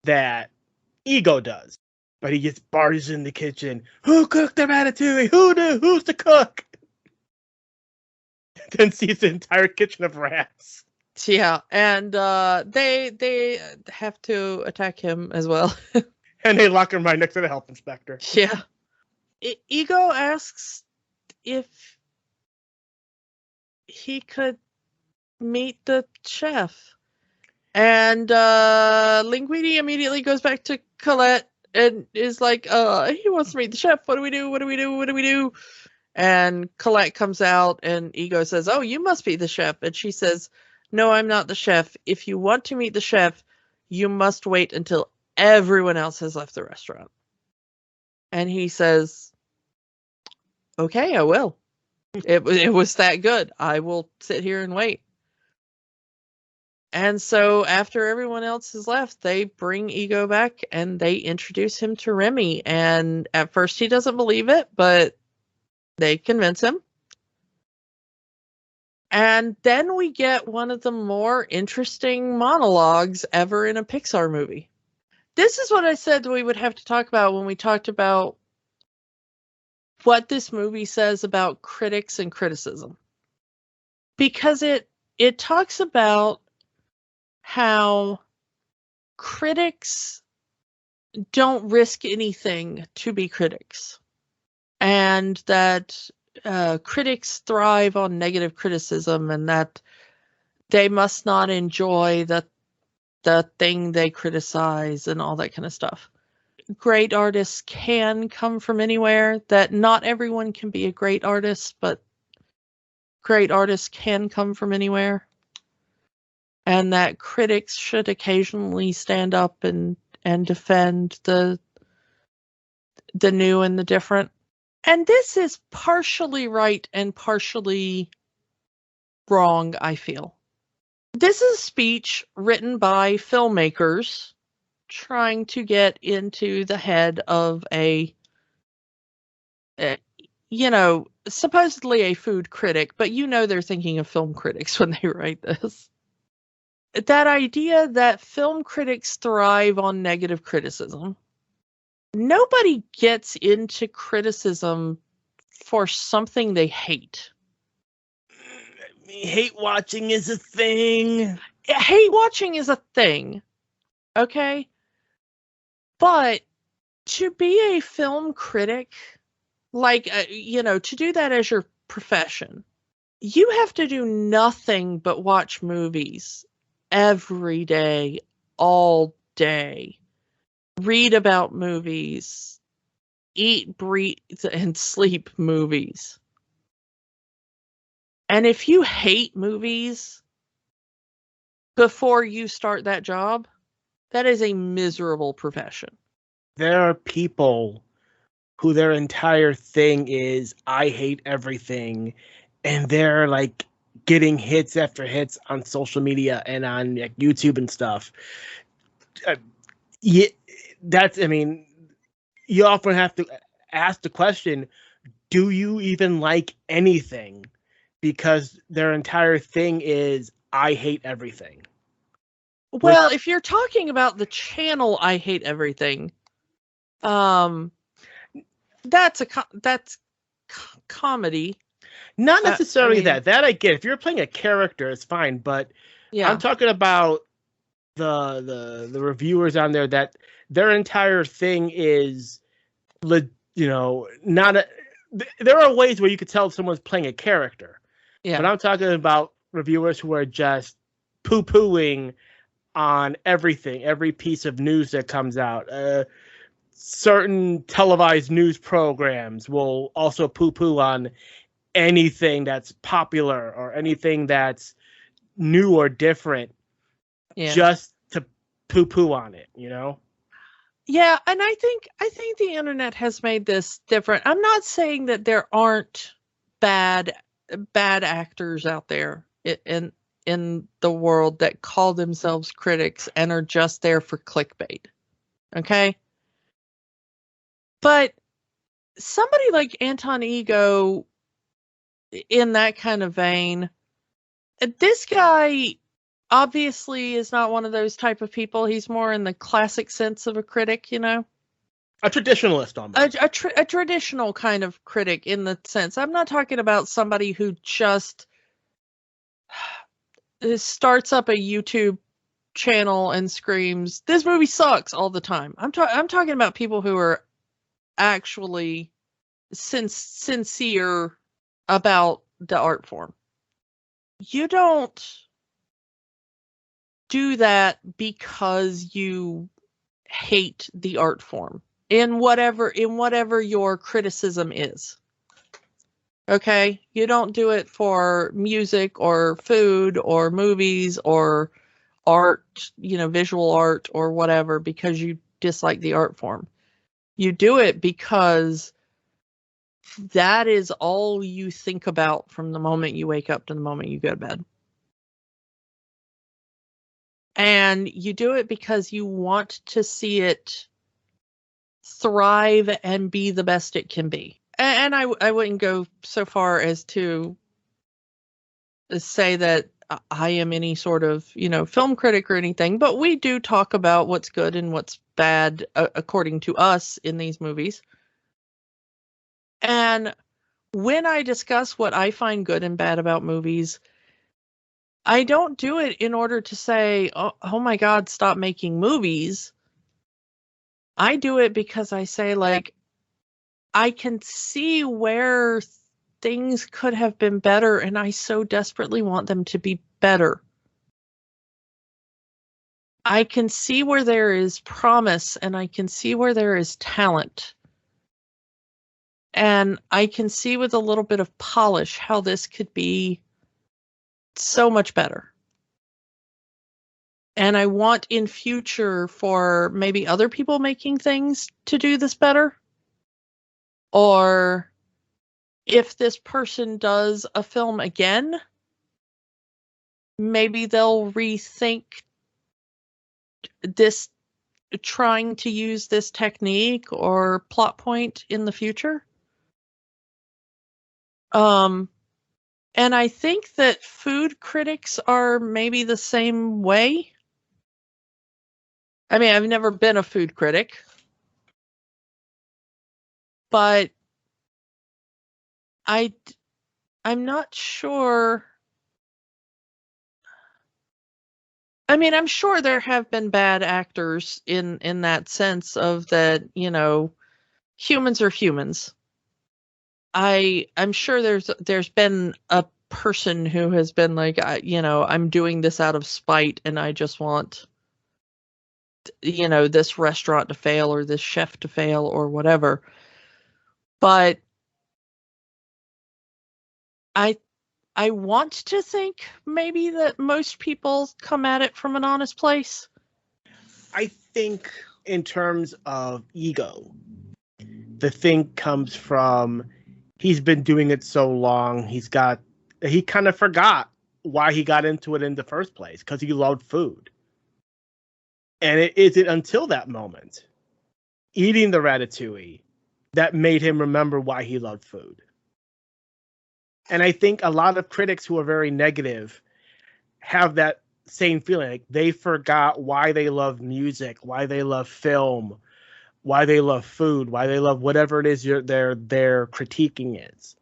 that Ego does. But he gets barges in the kitchen. Who cooked the Ratatouille? Who's the cook? Then sees the entire kitchen of rats. Yeah, and they have to attack him as well. And they lock him right next to the health inspector. Yeah. Ego asks if he could meet the chef. And Linguini immediately goes back to Colette and is like, he wants to meet the chef. What do we do? And Colette comes out, and Ego says, oh, you must be the chef. And she says, no, I'm not the chef. If you want to meet the chef, you must wait until everyone else has left the restaurant. And he says, okay, I will. It was that good. I will sit here and wait. And so after everyone else has left, they bring Ego back and they introduce him to Remy. And at first he doesn't believe it, but they convince him. And then we get one of the more interesting monologues ever in a Pixar movie. This is what I said we would have to talk about when we talked about what this movie says about critics and criticism. Because it talks about how critics don't risk anything to be critics, and that critics thrive on negative criticism, and that they must not enjoy the thing they criticize and all that kind of stuff. Great artists can come from anywhere, that not everyone can be a great artist, but great artists can come from anywhere. And that critics should occasionally stand up and defend the new and the different. And this is partially right and partially wrong, I feel. This is a speech written by filmmakers trying to get into the head of supposedly a food critic, but they're thinking of film critics when they write this. That idea that film critics thrive on negative criticism. Nobody gets into criticism for something they hate. Hate watching is a thing. Hate watching is a thing. Okay? But to be a film critic, to do that as your profession, you have to do nothing but watch movies every day, all day, read about movies, eat, breathe, and sleep movies. And if you hate movies before you start that job, that is a miserable profession. There are people who their entire thing is I hate everything, and they're like getting hits after hits on social media and on like, YouTube and stuff. Yeah, I mean, you often have to ask the question, do you even like anything? Because their entire thing is I hate everything. Well, if you're talking about the channel I Hate Everything, that's comedy. Not necessarily that I get. If you're playing a character, it's fine, but yeah. I'm talking about the reviewers on there that their entire thing is, not a. There are ways where you could tell if someone's playing a character, but I'm talking about reviewers who are just poo-pooing on everything, every piece of news that comes out. Certain televised news programs will also poo-poo on anything that's popular or anything that's new or different, just to poo-poo on it, Yeah, and I think the internet has made this different. I'm not saying that there aren't bad actors out there in the world that call themselves critics and are just there for clickbait. Okay? But somebody like Anton Ego, in that kind of vein, this guy obviously is not one of those type of people. He's more in the classic sense of a critic, A traditionalist almost. A traditional kind of critic in the sense. I'm not talking about somebody who just starts up a YouTube channel and screams, "This movie sucks," all the time. I'm talking about people who are actually sincere about the art form. You don't do that because you hate the art form in whatever your criticism is. Okay? You don't do it for music or food or movies or art, visual art or whatever because you dislike the art form. You do it because that is all you think about from the moment you wake up to the moment you go to bed. And you do it because you want to see it thrive and be the best it can be. And I wouldn't go so far as to say that I am any sort of, film critic or anything, but we do talk about what's good and what's bad according to us in these movies. And when I discuss what I find good and bad about movies, I don't do it in order to say, oh my God, stop making movies. I do it because I say, I can see where things could have been better, and I so desperately want them to be better. I can see where there is promise, and I can see where there is talent. And I can see with a little bit of polish how this could be so much better. And I want in future for maybe other people making things to do this better. Or if this person does a film again, maybe they'll rethink this, trying to use this technique or plot point in the future. And I think that food critics are maybe the same way. I mean, I've never been a food critic, but I'm not sure. I mean, I'm sure there have been bad actors in that sense of that, humans are humans. I'm sure there's been a person who has been like, I'm doing this out of spite and I just want, this restaurant to fail or this chef to fail or whatever. But I want to think maybe that most people come at it from an honest place. I think in terms of ego, the thing comes from he's been doing it so long. He kind of forgot why he got into it in the first place because he loved food. And it isn't until that moment, eating the ratatouille, that made him remember why he loved food. And I think a lot of critics who are very negative have that same feeling. Like they forgot why they love music, why they love film, why they love food, why they love whatever it is their critiquing is.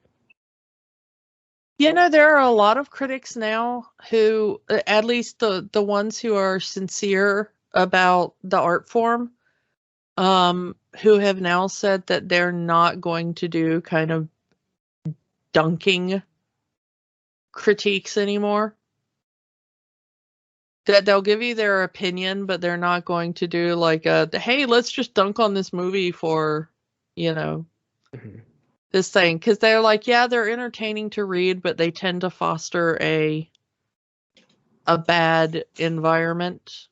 There are a lot of critics now who, at least the ones who are sincere about the art form, who have now said that they're not going to do kind of dunking critiques anymore. That they'll give you their opinion, but they're not going to do like hey, let's just dunk on this movie for, this thing. Because they're like, yeah, they're entertaining to read, but they tend to foster a bad environment.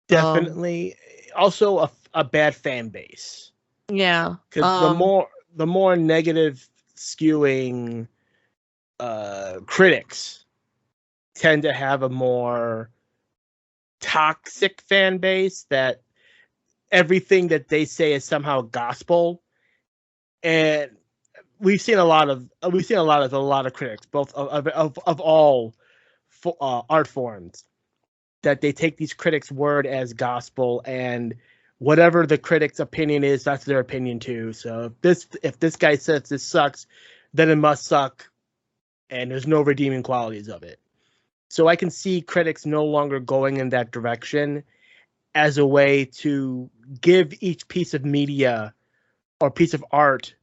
Definitely. Also a bad fan base. Yeah. Because the more negative skewing critics tend to have a more toxic fan base that everything that they say is somehow gospel. And we've seen a lot of critics, both of all art forms, that they take these critics' word as gospel, and whatever the critic's opinion is, that's their opinion too. So if this guy says this sucks, then it must suck, and there's no redeeming qualities of it. So I can see critics no longer going in that direction as a way to give each piece of media or piece of art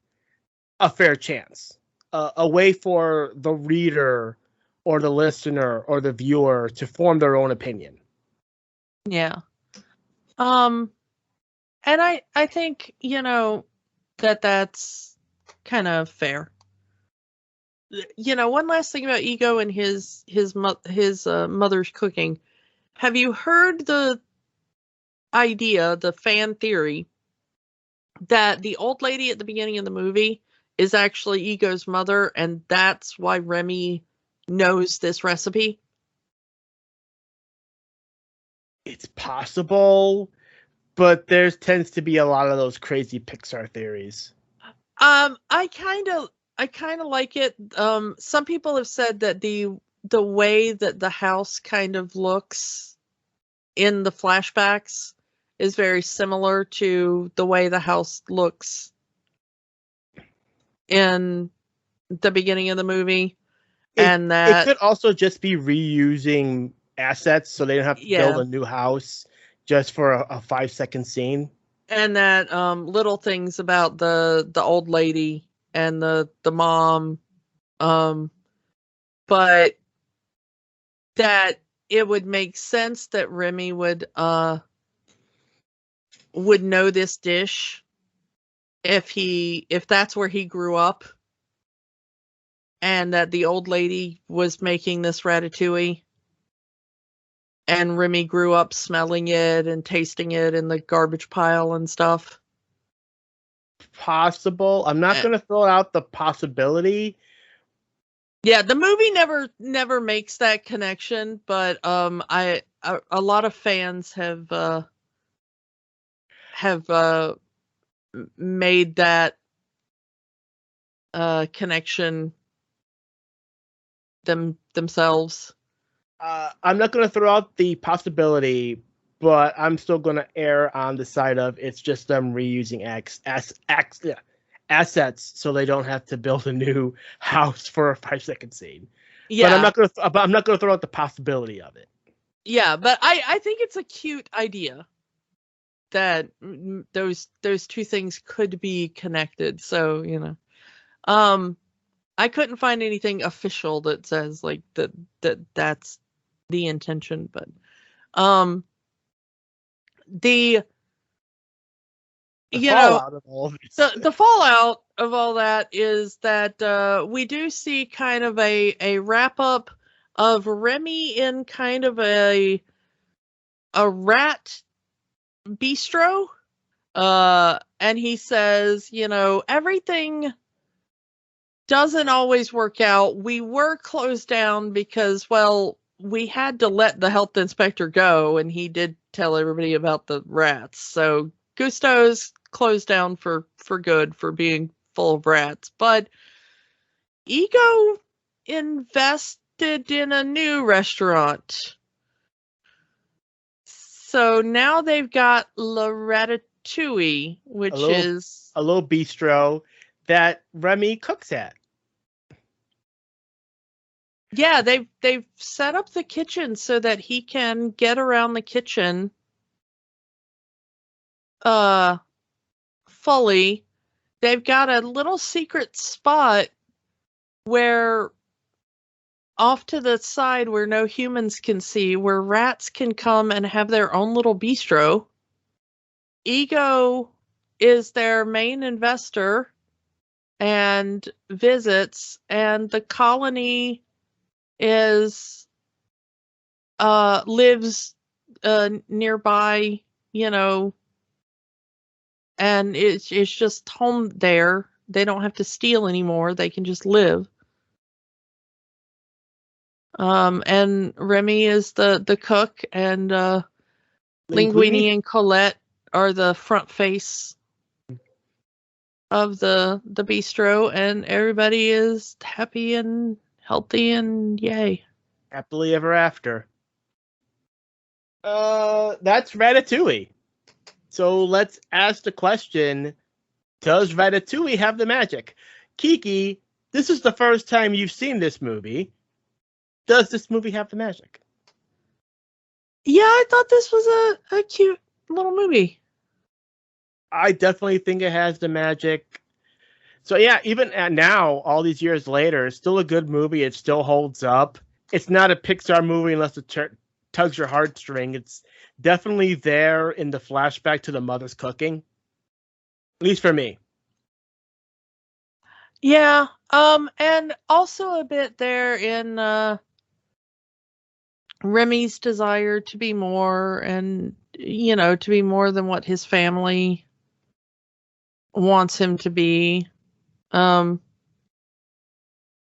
a fair chance, a way for the reader or the listener or the viewer to form their own opinion. Yeah. And I think, that's kind of fair. One last thing about Ego and his mother's cooking. Have you heard the idea, the fan theory, that the old lady at the beginning of the movie is actually Ego's mother, and that's why Remy knows this recipe? It's possible, but there tends to be a lot of those crazy Pixar theories. I kind of like it. Some people have said that the way that the house kind of looks in the flashbacks is very similar to the way the house looks in the beginning of the movie. And that it could also just be reusing assets, so they don't have to build a new house just for a 5-second scene. And that little things about the old lady and the mom, but that it would make sense that Remy would know this dish if that's where he grew up, and that the old lady was making this ratatouille, and Remy grew up smelling it and tasting it in the garbage pile and stuff. Possible. I'm not going to throw out the possibility. Yeah, the movie never makes that connection, but a lot of fans have made that connection themselves. I'm not going to throw out the possibility, but I'm still going to err on the side of it's just them reusing assets so they don't have to build a new house for a 5-second scene. Yeah, but I'm not going to throw out the possibility of it. Yeah, but I think it's a cute idea that those two things could be connected. So, I couldn't find anything official that says like that's the intention, but the fallout of all of this. The fallout of all that is that we do see kind of a wrap up of Remy in kind of a rat bistro And he says, everything doesn't always work out. We were closed down because, well, we had to let the health inspector go, and he did tell everybody about the rats. So Gusto's closed down for good for being full of rats. But Ego invested in a new restaurant. So now they've got La Ratatouille, which is a little bistro that Remy cooks at. Yeah, they've set up the kitchen so that he can get around the kitchen fully. They've got a little secret spot where off to the side where no humans can see, where rats can come and have their own little bistro. Ego is their main investor and visits, and the colony lives nearby, and it's just home there. They don't have to steal anymore. They can just live. And Remy is the cook, and Linguini and Colette are the front face of the bistro, and everybody is happy and healthy and yay. Happily ever after. That's Ratatouille. So let's ask the question, does Ratatouille have the magic? Kiki, this is the first time you've seen this movie. Does this movie have the magic? Yeah, I thought this was a cute little movie. I definitely think it has the magic. So yeah, even now, all these years later, it's still a good movie. It still holds up. It's not a Pixar movie unless it tugs your heartstring. It's definitely there in the flashback to the mother's cooking. At least for me. Yeah, and also a bit there in Remy's desire to be more, and to be more than what his family wants him to be.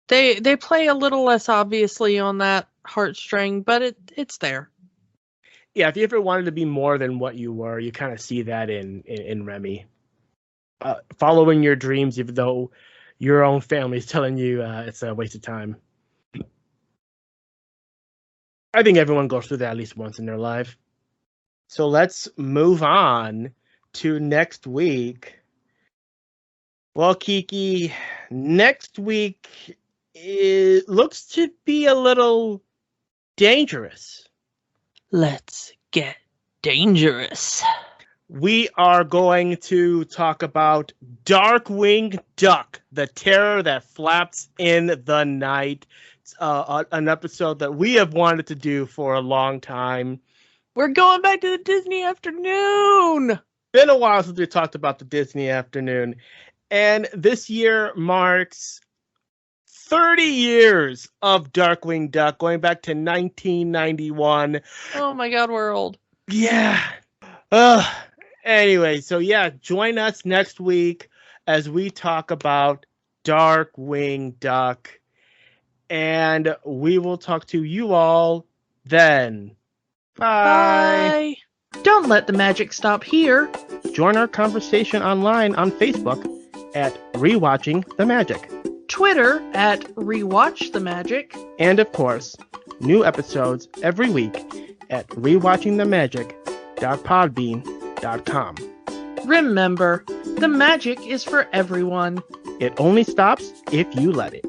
They play a little less obviously on that heartstring, but it's there. Yeah, if you ever wanted to be more than what you were, you kind of see that in Remy. Following your dreams, even though your own family is telling you it's a waste of time. I think everyone goes through that at least once in their life. So let's move on to next week. Well, Kiki, next week it looks to be a little dangerous. Let's get dangerous. We are going to talk about Darkwing Duck, the terror that flaps in the night. It's an episode that we have wanted to do for a long time. We're going back to the Disney afternoon. Been a while since we talked about the Disney afternoon. And this year marks 30 years of Darkwing Duck, going back to 1991. Oh my God, we're old. Yeah. Anyway, so yeah, join us next week as we talk about Darkwing Duck. And we will talk to you all then. Bye. Bye. Don't let the magic stop here. Join our conversation online on Facebook at Rewatching the Magic. Twitter at Rewatch the Magic. And of course, new episodes every week at rewatchingthemagic.podbean.com. Remember, the magic is for everyone. It only stops if you let it.